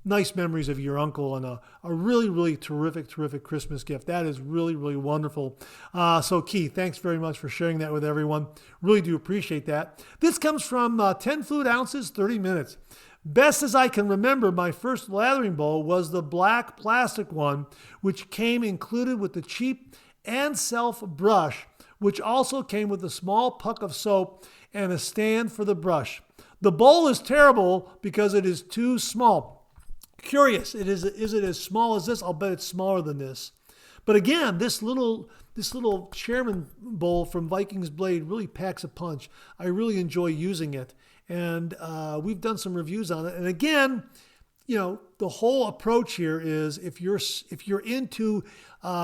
nice memories of your uncle and a really, really terrific Christmas gift. That is really, really wonderful. So Keith, thanks very much for sharing that with everyone. Really do appreciate that. This comes from 10 fluid ounces, 30 minutes. Best as I can remember, my first lathering bowl was the black plastic one, which came included with the cheap and self brush, which also came with a small puck of soap and a stand for the brush. The bowl is terrible because it is too small. Curious, is it as small as this? I'll bet it's smaller than this. But again, this little Chairman bowl from Vikings Blade really packs a punch. I really enjoy using it, and we've done some reviews on it. And again, the whole approach here is if you're into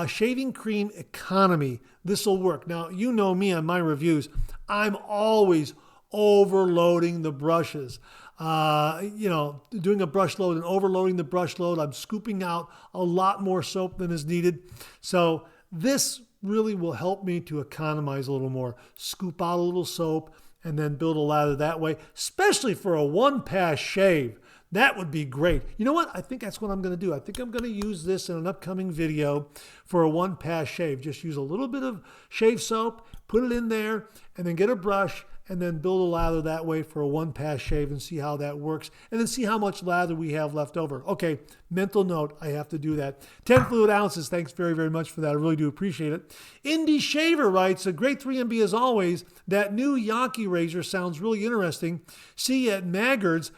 shaving cream economy, this will work. Now, you know me on my reviews. I'm always overloading the brushes. Doing a brush load and overloading the brush load. I'm scooping out a lot more soap than is needed. So this really will help me to economize a little more. Scoop out a little soap and then build a lather that way, especially for a one-pass shave. That would be great. You know what? I think that's what I'm going to do. I think I'm going to use this in an upcoming video for a one-pass shave. Just use a little bit of shave soap, put it in there, and then get a brush and then build a lather that way for a one-pass shave and see how that works, and then see how much lather we have left over. Okay, mental note, I have to do that. 10 fluid ounces, thanks very, very much for that. I really do appreciate it. Indie Shaver writes, a great 3MB as always. That new Yankee razor sounds really interesting. See you at Maggard's.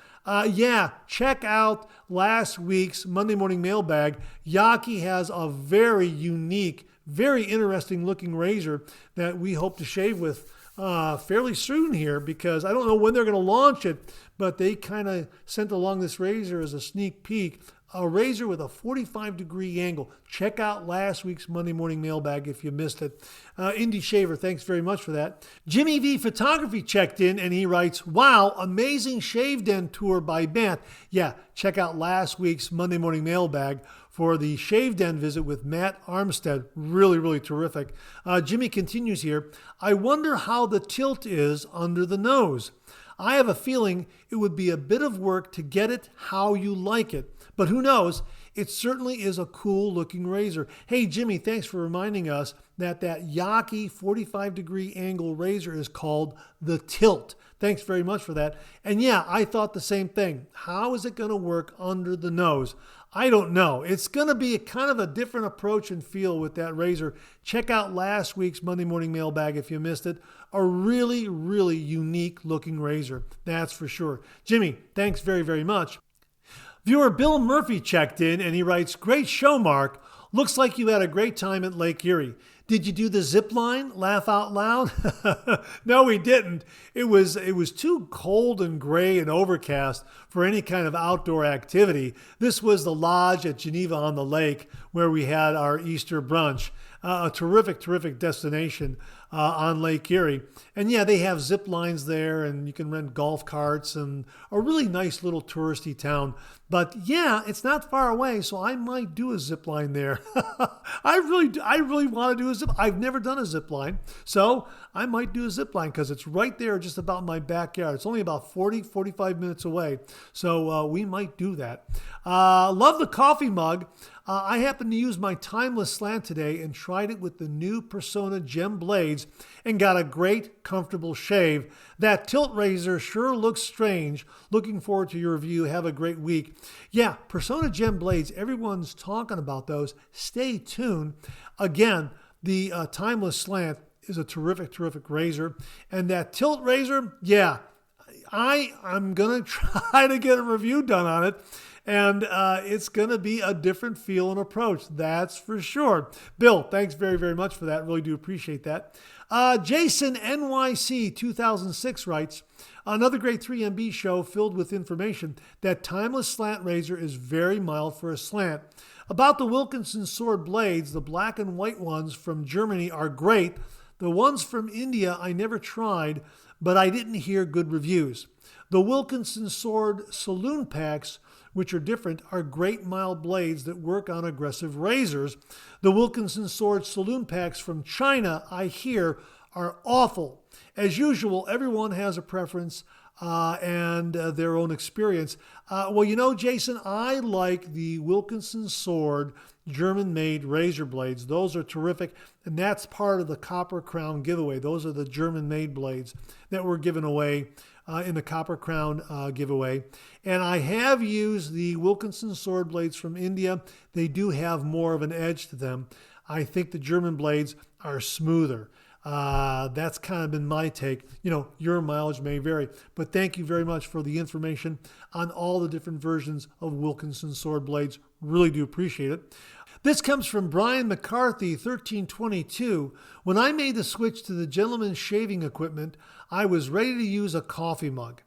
Check out last week's Monday Morning Mailbag. Yaki has a very unique, very interesting looking razor that we hope to shave with fairly soon here, because I don't know when they're going to launch it, but they kind of sent along this razor as a sneak peek. A razor with a 45-degree angle. Check out last week's Monday Morning Mailbag if you missed it. Indy Shaver, thanks very much for that. Jimmy V Photography checked in and he writes, wow, amazing shave den tour by Matt. Yeah, check out last week's Monday Morning Mailbag for the shave den visit with Matt Armstead. Really, really terrific. Jimmy continues here. I wonder how the tilt is under the nose. I have a feeling it would be a bit of work to get it how you like it. But who knows? It certainly is a cool looking razor. Hey, Jimmy, thanks for reminding us that Yaki 45-degree angle razor is called the Tilt. Thanks very much for that. And yeah, I thought the same thing. How is it going to work under the nose? I don't know. It's going to be a kind of a different approach and feel with that razor. Check out last week's Monday Morning Mailbag if you missed it. A really, really unique looking razor. That's for sure. Jimmy, thanks very, very much. Viewer Bill Murphy checked in and he writes, great show, Mark. Looks like you had a great time at Lake Erie. Did you do the zip line? Laugh out loud? No, we didn't. It was too cold and gray and overcast for any kind of outdoor activity. This was the lodge at Geneva on the Lake where we had our Easter brunch. A terrific, terrific destination on Lake Erie. And yeah, they have zip lines there and you can rent golf carts and a really nice little touristy town. But yeah, it's not far away, so I might do a zip line there. I really want to do a zip. I've never done a zip line, so I might do a zip line because it's right there just about my backyard. It's only about 45 minutes away, so we might do that. Love the coffee mug. I happened to use my timeless slant today and tried it with the new Persona Gem blades and got a great, comfortable shave. That tilt razor sure looks strange. Looking forward to your review. Have a great week. Yeah, Persona Gem blades, everyone's talking about those. Stay tuned. Again, the timeless slant is a terrific, terrific razor. And that tilt razor, yeah, I'm going to try to get a review done on it. And it's going to be a different feel and approach, that's for sure. Bill, thanks very, very much for that. Really do appreciate that. Jason NYC 2006 writes, another great 3MB show filled with information. That timeless slant razor is very mild for a slant. About the Wilkinson sword blades, the black and white ones from Germany are great. The ones from India I never tried, but I didn't hear good reviews. The Wilkinson sword saloon packs, which are different, are great mild blades that work on aggressive razors. The Wilkinson sword saloon packs from China, I hear, are awful. As usual, everyone has a preference and their own experience. Well, you know, Jason, I like the Wilkinson sword German-made razor blades. Those are terrific, and that's part of the Copper Crown giveaway. Those are the German-made blades that were given away in the Copper Crown giveaway. And I have used the Wilkinson sword blades from India. They do have more of an edge to them. I think the German blades are smoother. That's kind of been my take. You know, your mileage may vary, but thank you very much for the information on all the different versions of Wilkinson sword blades. Really do appreciate it. This comes from Brian McCarthy, 1322. When I made the switch to the gentleman's shaving equipment, I was ready to use a coffee mug.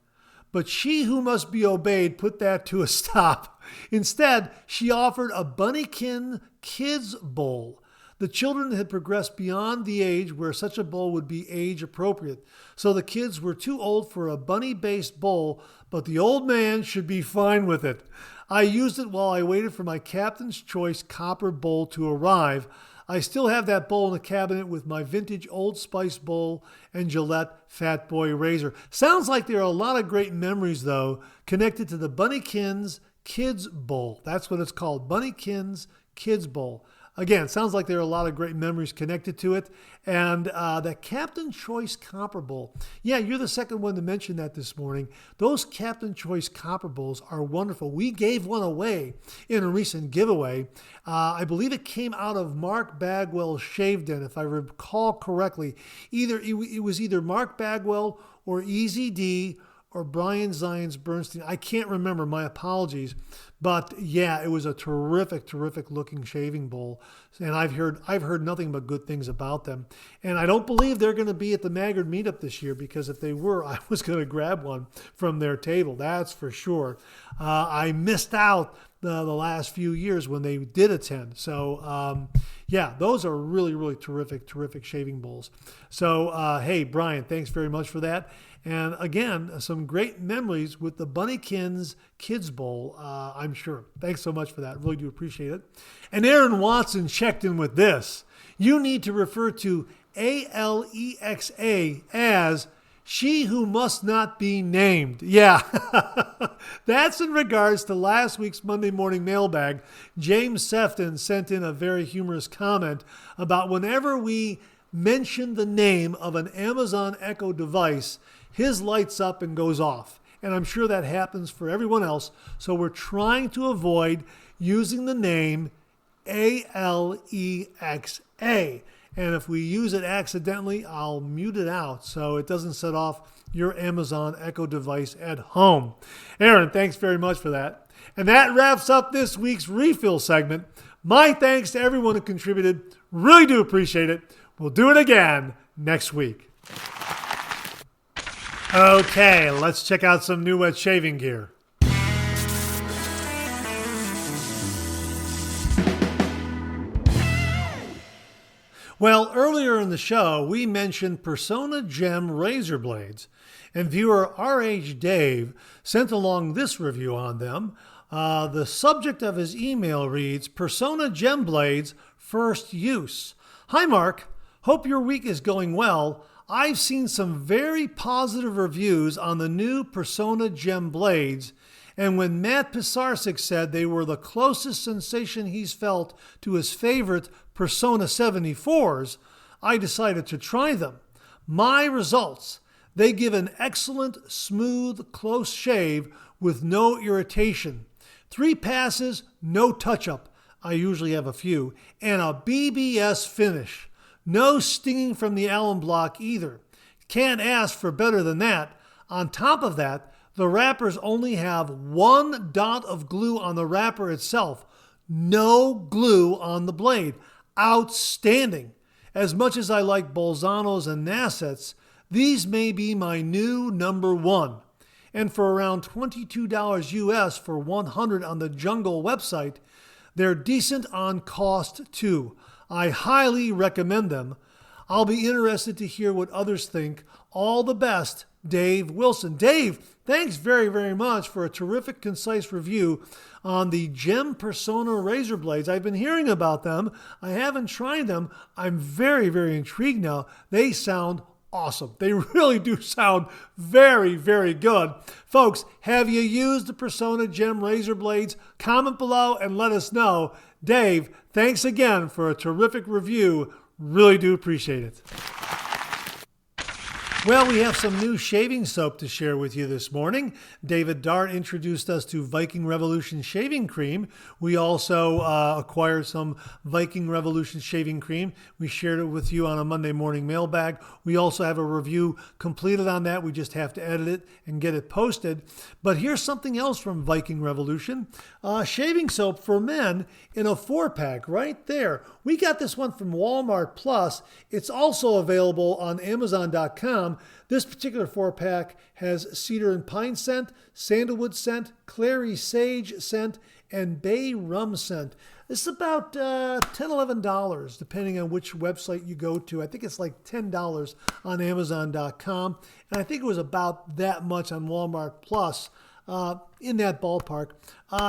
But she who must be obeyed put that to a stop. Instead, she offered a Bunnykin kids bowl. The children had progressed beyond the age where such a bowl would be age appropriate. So the kids were too old for a bunny-based bowl, but the old man should be fine with it. I used it while I waited for my Captain's Choice copper bowl to arrive. I still have that bowl in the cabinet with my vintage Old Spice bowl and Gillette Fat Boy razor. Sounds like there are a lot of great memories, though, connected to the Bunnykins Kids Bowl. That's what it's called, Bunnykins Kids Bowl. Again, sounds like there are a lot of great memories connected to it. And that Captain Choice Copper Bowl. Yeah, you're the second one to mention that this morning. Those Captain Choice Copper Bowls are wonderful. We gave one away in a recent giveaway. I believe it came out of Mark Bagwell's Shave Den, if I recall correctly. It was either Mark Bagwell or Easy D or Brian Zions Bernstein. I can't remember. My apologies. But yeah, it was a terrific, terrific looking shaving bowl. And I've heard nothing but good things about them. And I don't believe they're going to be at the Maggard meetup this year, because if they were, I was going to grab one from their table. That's for sure. I missed out the last few years when they did attend. So yeah, those are really, really terrific, terrific shaving bowls. So hey, Brian, thanks very much for that. And again, some great memories with the Bunnykins Kids Bowl, I'm sure. Thanks so much for that. Really do appreciate it. And Aaron Watson checked in with this. You need to refer to Alexa as she who must not be named. Yeah, that's in regards to last week's Monday morning mailbag. James Sefton sent in a very humorous comment about whenever we mention the name of an Amazon Echo device, his lights up and goes off. And I'm sure that happens for everyone else. So we're trying to avoid using the name Alexa. And if we use it accidentally, I'll mute it out so it doesn't set off your Amazon Echo device at home. Aaron, thanks very much for that. And that wraps up this week's refill segment. My thanks to everyone who contributed. Really do appreciate it. We'll do it again next week. Okay, let's check out some new wet shaving gear. Well, earlier in the show, we mentioned Persona Gem razor blades, and viewer RH Dave sent along this review on them. The subject of his email reads, Persona Gem Blades, First Use. Hi, Mark. Hope your week is going well. I've seen some very positive reviews on the new Persona Gem Blades, and when Matt Pisarcik said they were the closest sensation he's felt to his favorite Persona 74s, I decided to try them. My results: they give an excellent, smooth, close shave with no irritation. 3 passes, no touch-up. I usually have a few. And a BBS finish. No stinging from the alum block either. Can't ask for better than that. On top of that, the wrappers only have 1 dot of glue on the wrapper itself. No glue on the blade. Outstanding. As much as I like Bolzanos and Nassets, these may be my new number 1. And for around $22 US for 100 on the Jungle website, they're decent on cost too. I highly recommend them. I'll be interested to hear what others think. All the best, Dave Wilson. Dave, thanks very, very much for a terrific, concise review on the Gem Persona razor blades. I've been hearing about them. I haven't tried them. I'm very, very intrigued now. They sound awesome. They really do sound very, very good. Folks, have you used the Persona Gem razor blades? Comment below and let us know. Dave, thanks again for a terrific review. Really do appreciate it. Well, we have some new shaving soap to share with you this morning. David Dart introduced us to Viking Revolution shaving cream. We also acquired some Viking Revolution shaving cream. We shared it with you on a Monday morning mailbag. We also have a review completed on that. We just have to edit it and get it posted. But here's something else from Viking Revolution. Shaving soap for men in a 4-pack right there. We got this one from Walmart Plus. It's also available on Amazon.com. This particular 4-pack has cedar and pine scent, sandalwood scent, clary sage scent, and bay rum scent. This is about $10, $11, depending on which website you go to. I think it's like $10 on Amazon.com. And I think it was about that much on Walmart Plus. In that ballpark.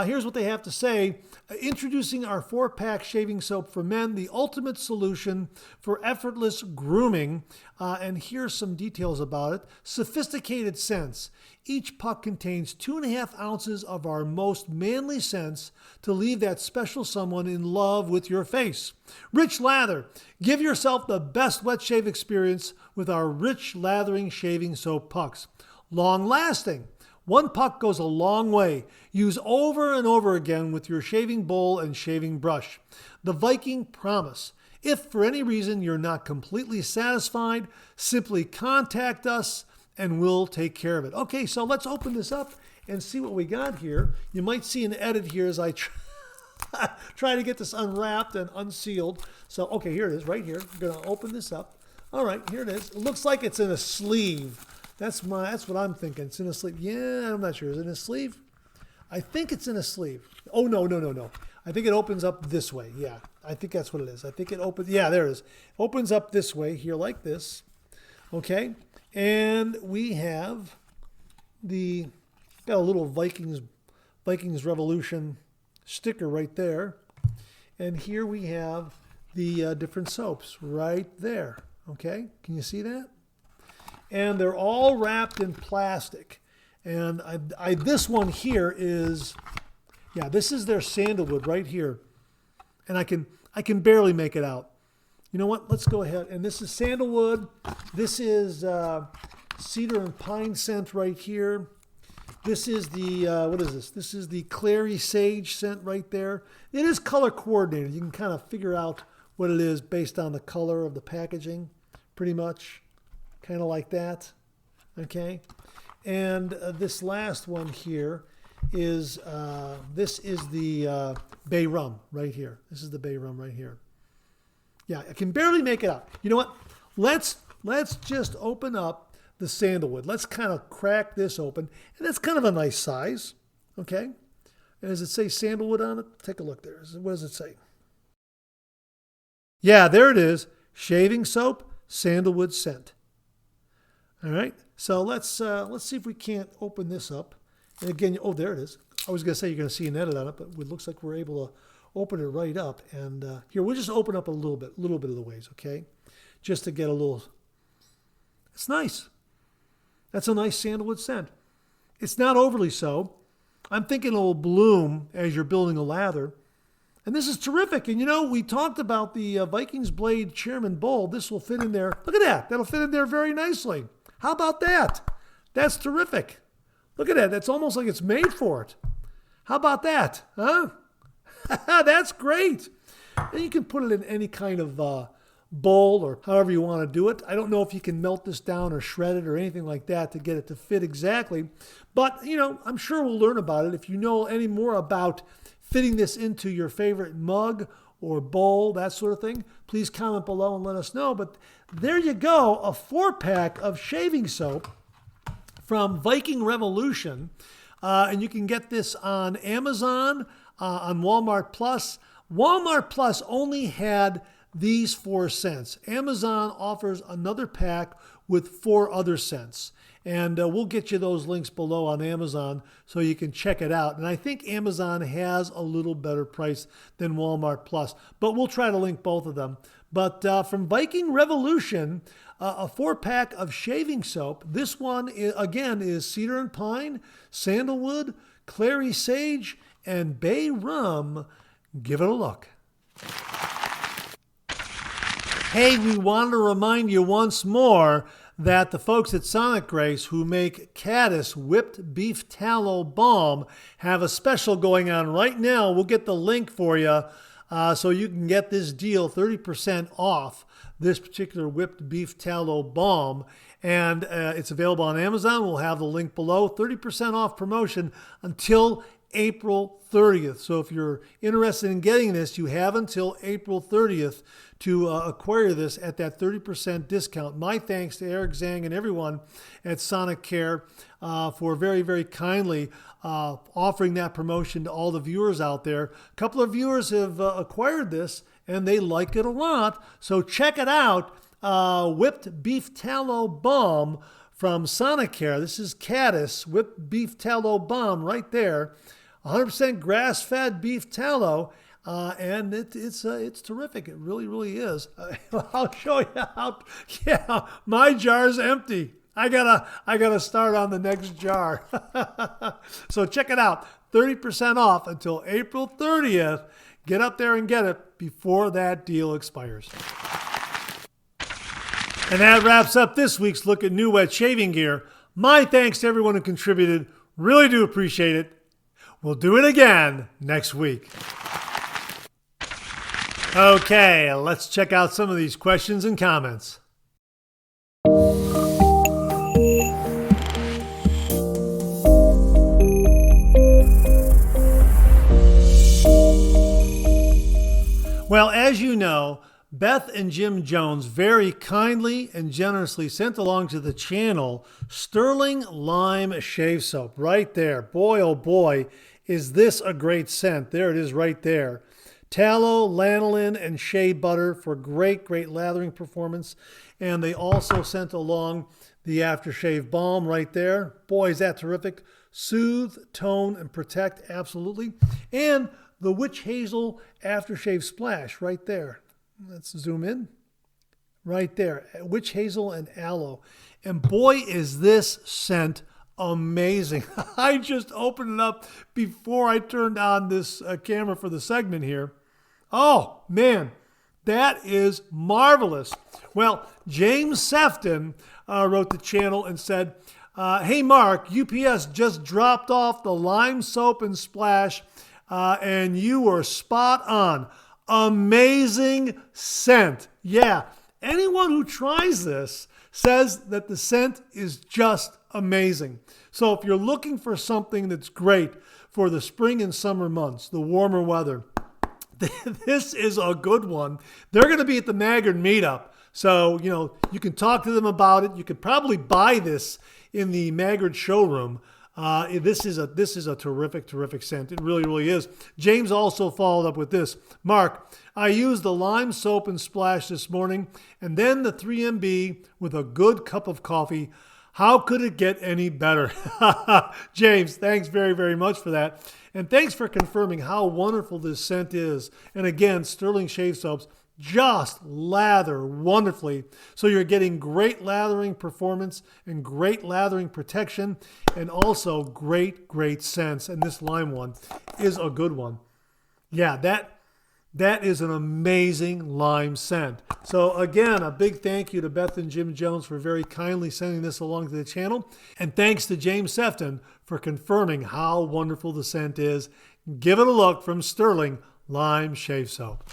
Here's what they have to say. Introducing our 4-pack shaving soap for men, the ultimate solution for effortless grooming. And here's some details about it. Sophisticated scents. Each puck contains 2.5 ounces of our most manly scents to leave that special someone in love with your face. Rich lather. Give yourself the best wet shave experience with our rich lathering shaving soap pucks. Long lasting. 1 puck goes a long way. Use over and over again with your shaving bowl and shaving brush. The Viking Promise. If for any reason you're not completely satisfied, simply contact us and we'll take care of it. Okay, so let's open this up and see what we got here. You might see an edit here as I try to get this unwrapped and unsealed. So, okay, here it is right here. I'm going to open this up. All right, here it is. It looks like it's in a sleeve. That's what I'm thinking. It's in a sleeve. Yeah, I'm not sure. Is it in a sleeve? I think it's in a sleeve. Oh, no. I think it opens up this way. Yeah, I think that's what it is. I think it opens. Yeah, there it is. Opens up this way here like this. Okay, and we have got a little Vikings Revolution sticker right there. And here we have the different soaps right there. Okay, can you see that? And they're all wrapped in plastic. And this one here is, yeah, this is their sandalwood right here. And I can barely make it out. You know what? Let's go ahead. And this is sandalwood. This is cedar and pine scent right here. This is the, what is this? This is the clary sage scent right there. It is color coordinated. You can kind of figure out what it is based on the color of the packaging, pretty much. Kind of like that. Okay. And this last one here is, this is the bay rum right here. This is the bay rum right here. Yeah, I can barely make it out. You know what? Let's just open up the sandalwood. Let's kind of crack this open. And that's kind of a nice size. Okay. And does it say sandalwood on it? Take a look there. What does it say? Yeah, there it is. Shaving soap, sandalwood scent. All right. So let's see if we can't open this up. And again, oh, there it is. I was going to say you're going to see an edit on it, but it looks like we're able to open it right up. And here, we'll just open up a little bit of the ways, okay? Just to get a little, it's nice. That's a nice sandalwood scent. It's not overly so. I'm thinking it will bloom as you're building a lather. And this is terrific. And you know, we talked about the Vikings Blade Chairman Bowl. This will fit in there. Look at that. That'll fit in there very nicely. How about that? That's terrific. Look at that. That's almost like it's made for it. How about that? Huh? That's great. And you can put it in any kind of bowl or however you want to do it. I don't know if you can melt this down or shred it or anything like that to get it to fit exactly. But, you know, I'm sure we'll learn about it. If you know any more about fitting this into your favorite mug or bowl, that sort of thing, please comment below and let us know. But there you go, a 4-pack of shaving soap from Viking Revolution. And you can get this on Amazon, on Walmart Plus. Walmart Plus only had these 4 scents. Amazon offers another pack with 4 other scents. And we'll get you those links below on Amazon so you can check it out. And I think Amazon has a little better price than Walmart Plus, but we'll try to link both of them. But from Viking Revolution, a 4-pack of shaving soap. This one, again, is cedar and pine, sandalwood, clary sage, and bay rum. Give it a look. Hey, we want to remind you once more that the folks at Sonic Grace who make Caddis Whipped Beef Tallow Balm have a special going on right now. We'll get the link for you so you can get this deal 30% off this particular Whipped Beef Tallow Balm. And it's available on Amazon. We'll have the link below. 30% off promotion until April 30th. So if you're interested in getting this, you have until April 30th to acquire this at that 30% discount. My thanks to Eric Zhang and everyone at Sonic Care for very, very kindly offering that promotion to all the viewers out there. A couple of viewers have acquired this and they like it a lot. So check it out. Whipped Beef Tallow Balm from Sonic Care. This is Caddis Whipped Beef Tallow Balm right there. 100% grass-fed beef tallow, and it's terrific. It really, really is. I'll show you how. Yeah, my jar's empty. I gotta start on the next jar. So check it out. 30% off until April 30th. Get up there and get it before that deal expires. And that wraps up this week's look at new wet shaving gear. My thanks to everyone who contributed. Really do appreciate it. We'll do it again next week. Okay, let's check out some of these questions and comments. Well, as you know, Beth and Jim Jones very kindly and generously sent along to the channel Sterling Lime Shave Soap right there. Boy, oh boy, is this a great scent. There it is right there. Tallow, lanolin, and shea butter for great, great lathering performance. And they also sent along the aftershave balm right there. Boy, is that terrific. Soothe, tone, and protect, absolutely. And the witch hazel aftershave splash right there. Let's zoom in. Right there. Witch hazel and aloe. And boy, is this scent amazing. I just opened it up before I turned on this camera for the segment here. Oh, man, that is marvelous. Well, James Sefton wrote the channel and said, hey, Mark, UPS just dropped off the lime soap and splash, and you were spot on. Amazing scent. Yeah, anyone who tries this says that the scent is just amazing. So if you're looking for something that's great for the spring and summer months, the warmer weather, this is a good one. They're going to be at the Maggard meetup. So, you know, you can talk to them about it. You could probably buy this in the Maggard showroom. This is a terrific, terrific scent. It really, really is. James also followed up with this. Mark, I used the lime soap and splash this morning and then the 3MB with a good cup of coffee. How could it get any better? James, thanks very, very much for that. And thanks for confirming how wonderful this scent is. And again, Sterling Shave Soaps just lather wonderfully. So you're getting great lathering performance and great lathering protection and also great, great scents. And this lime one is a good one. Yeah, that is an amazing lime scent. So again, a big thank you to Beth and Jim Jones for very kindly sending this along to the channel. And thanks to James Sefton for confirming how wonderful the scent is. Give it a look from Sterling Lime Shave Soap.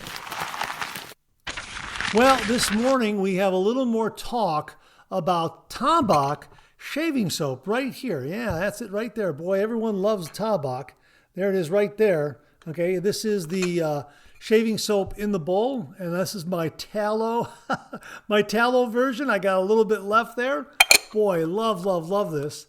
Well, this morning we have a little more talk about Tabak shaving soap right here. Yeah, that's it right there. Boy, everyone loves Tabak. There it is right there. Okay, this is the shaving soap in the bowl, and this is my tallow, my tallow version. I got a little bit left there. Boy, love, love, love this.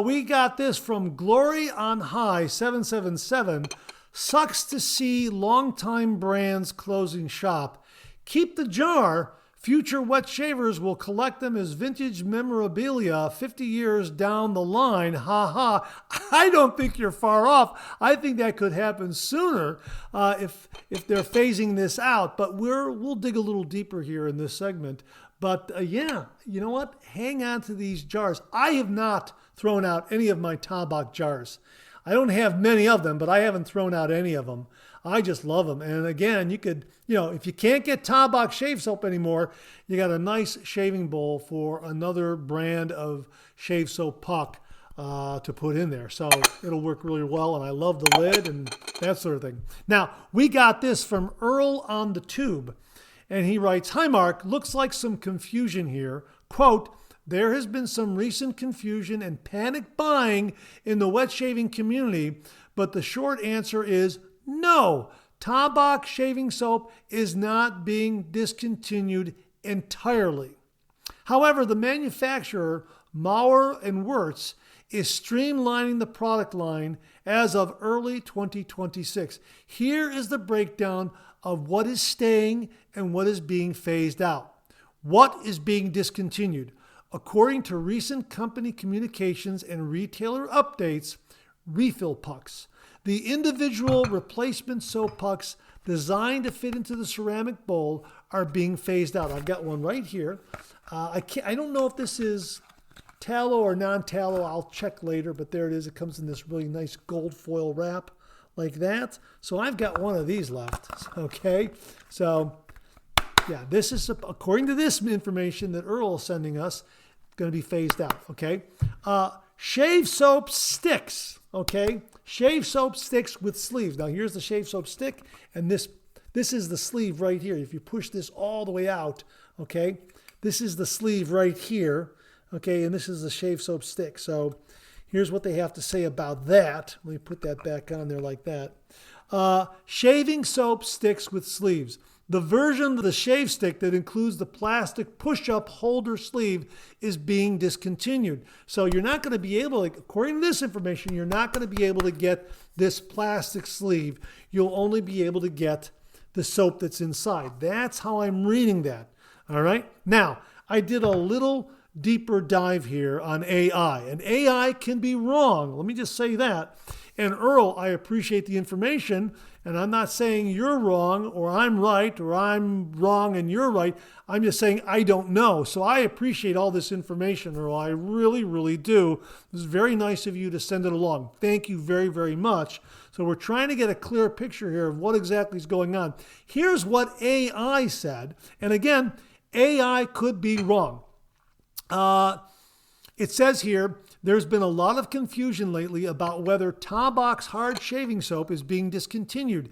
We got this from Glory on High 777. Sucks to see longtime brands closing shop. Keep the jar. Future wet shavers will collect them as vintage memorabilia 50 years down the line. Ha ha. I don't think you're far off. I think that could happen sooner if they're phasing this out. But we'll dig a little deeper here in this segment. But yeah, you know what? Hang on to these jars. I have not thrown out any of my Tabak jars. I don't have many of them, but I haven't thrown out any of them. I just love them. And again, you could, you know, if you can't get Tabak shave soap anymore, you got a nice shaving bowl for another brand of shave soap puck to put in there. So it'll work really well. And I love the lid and that sort of thing. Now, we got this from Earl on the Tube. And he writes, hi, Mark, looks like some confusion here. Quote, there has been some recent confusion and panic buying in the wet shaving community, but the short answer is no. Tabak shaving soap is not being discontinued entirely. However, the manufacturer, Maurer and Wirtz, is streamlining the product line as of early 2026. Here is the breakdown of what is staying and what is being phased out. What is being discontinued? According to recent company communications and retailer updates, refill pucks. The individual replacement soap pucks designed to fit into the ceramic bowl are being phased out. I've got one right here. I don't know if this is tallow or non-tallow. I'll check later, but there it is. It comes in this really nice gold foil wrap like that. So I've got one of these left. Okay, so yeah, this is, according to this information that Earl is sending us, going to be phased out. Okay, shave soap sticks. Okay, shave soap sticks with sleeves. Now here's the shave soap stick, and this is the sleeve right here. If you push this all the way out, okay, this is the sleeve right here. Okay, and this is the shave soap stick. So here's what they have to say about that. Let me put that back on there like that. Shaving soap sticks with sleeves. The version of the shave stick that includes the plastic push-up holder sleeve is being discontinued. So you're not going to be able, according to this information, you're not going to be able to get this plastic sleeve. You'll only be able to get the soap that's inside. That's how I'm reading that. All right. Now, I did a little deeper dive here on AI, and AI can be wrong. Let me just say that. And Earl, I appreciate the information, and I'm not saying you're wrong or I'm right or I'm wrong and you're right. I'm just saying I don't know. So I appreciate all this information, Earl. I really, really do. It was very nice of you to send it along. Thank you very, very much. So we're trying to get a clear picture here of what exactly is going on. Here's what AI said. And again, AI could be wrong. It says here, there's been a lot of confusion lately about whether Tabox hard shaving soap is being discontinued.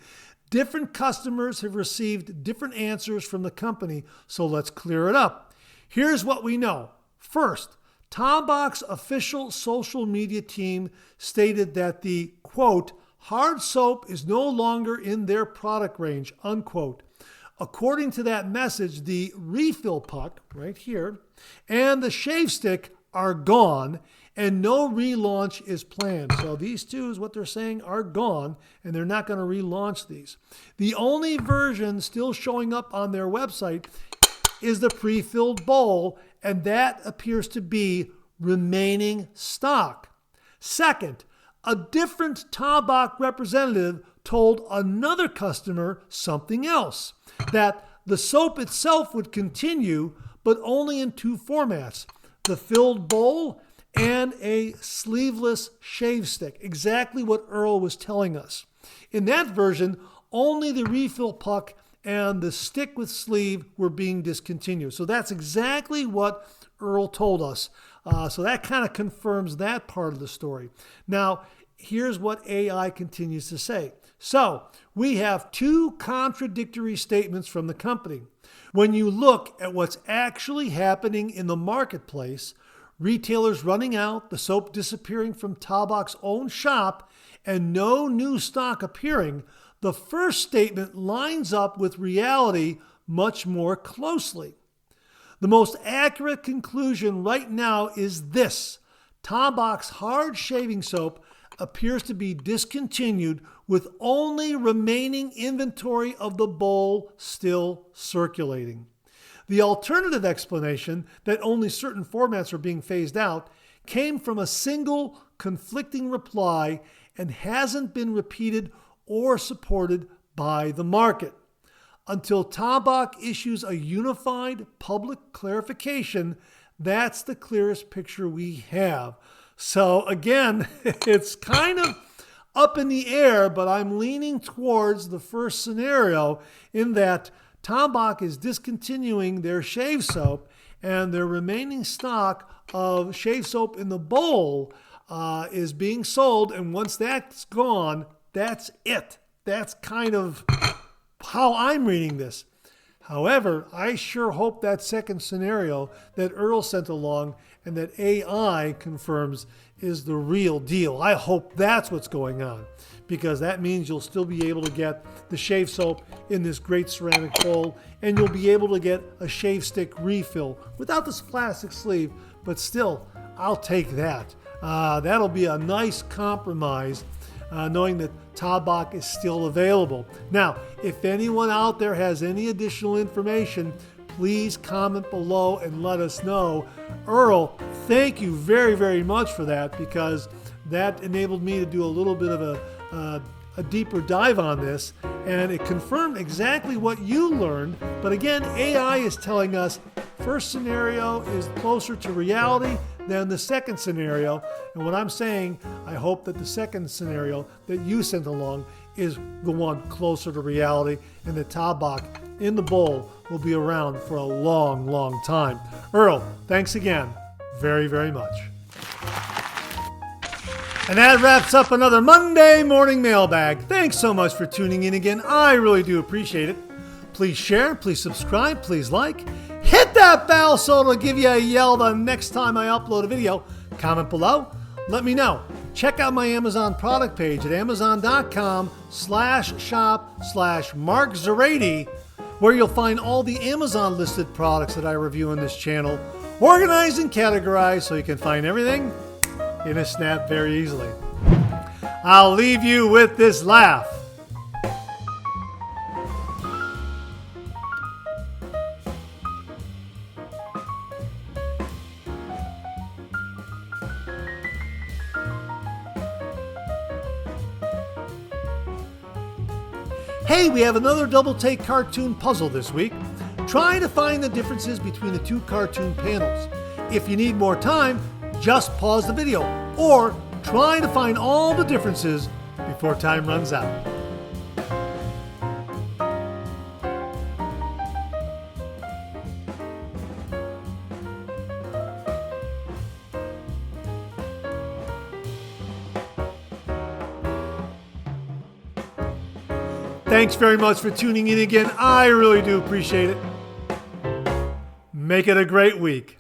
Different customers have received different answers from the company, so let's clear it up. Here's what we know. First, Tabox official social media team stated that the, quote, hard soap is no longer in their product range, unquote. According to that message, the refill puck, right here, and the shave stick are gone, and no relaunch is planned. So these two is what they're saying are gone, and they're not going to relaunch these. The only version still showing up on their website is the pre-filled bowl, and that appears to be remaining stock. Second, a different Tabox representative told another customer something else, that the soap itself would continue, but only in two formats, the filled bowl and a sleeveless shave stick, exactly what Earl was telling us. In that version, only the refill puck and the stick with sleeve were being discontinued. So that's exactly what Earl told us. So that kind of confirms that part of the story. Now, here's what AI continues to say. So we have two contradictory statements from the company. When you look at what's actually happening in the marketplace, retailers running out, the soap disappearing from Tabox's own shop, and no new stock appearing, the first statement lines up with reality much more closely. The most accurate conclusion right now is this: Tabox hard shaving soap appears to be discontinued with only remaining inventory of the bowl still circulating. The alternative explanation that only certain formats are being phased out came from a single conflicting reply and hasn't been repeated or supported by the market. Until Tabox issues a unified public clarification, that's the clearest picture we have. So again, it's kind of up in the air, but I'm leaning towards the first scenario in that Tabox is discontinuing their shave soap, and their remaining stock of shave soap in the bowl is being sold. And once that's gone, that's it. That's kind of how I'm reading this. However, I sure hope that second scenario that Earl sent along and that AI confirms is the real deal. I hope that's what's going on, because that means you'll still be able to get the shave soap in this great ceramic bowl, and you'll be able to get a shave stick refill without this plastic sleeve, but still, I'll take that. That'll be a nice compromise, knowing that Tabox is still available. Now, if anyone out there has any additional information, please comment below and let us know. Earl, thank you very, very much for that, because that enabled me to do a little bit of a deeper dive on this, and it confirmed exactly what you learned. But again, AI is telling us first scenario is closer to reality than the second scenario. And what I'm saying, I hope that the second scenario that you sent along is the one closer to reality, and the Tabox in the bowl will be around for a long, long time. Earl, thanks again very, very much. And that wraps up another Monday morning mailbag. Thanks so much for tuning in again. I really do appreciate it. Please share, please subscribe, please like. Hit that bell so it'll give you a yell the next time I upload a video. Comment below. Let me know. check out my Amazon product page at amazon.com/shop/Mark Zarady, where you'll find all the Amazon listed products that I review on this channel, organized and categorized so you can find everything in a snap very easily. I'll leave you with this laugh. Hey, we have another double take cartoon puzzle this week. Try to find the differences between the two cartoon panels. If you need more time, just pause the video, or try to find all the differences before time runs out. Thanks very much for tuning in again. I really do appreciate it. Make it a great week.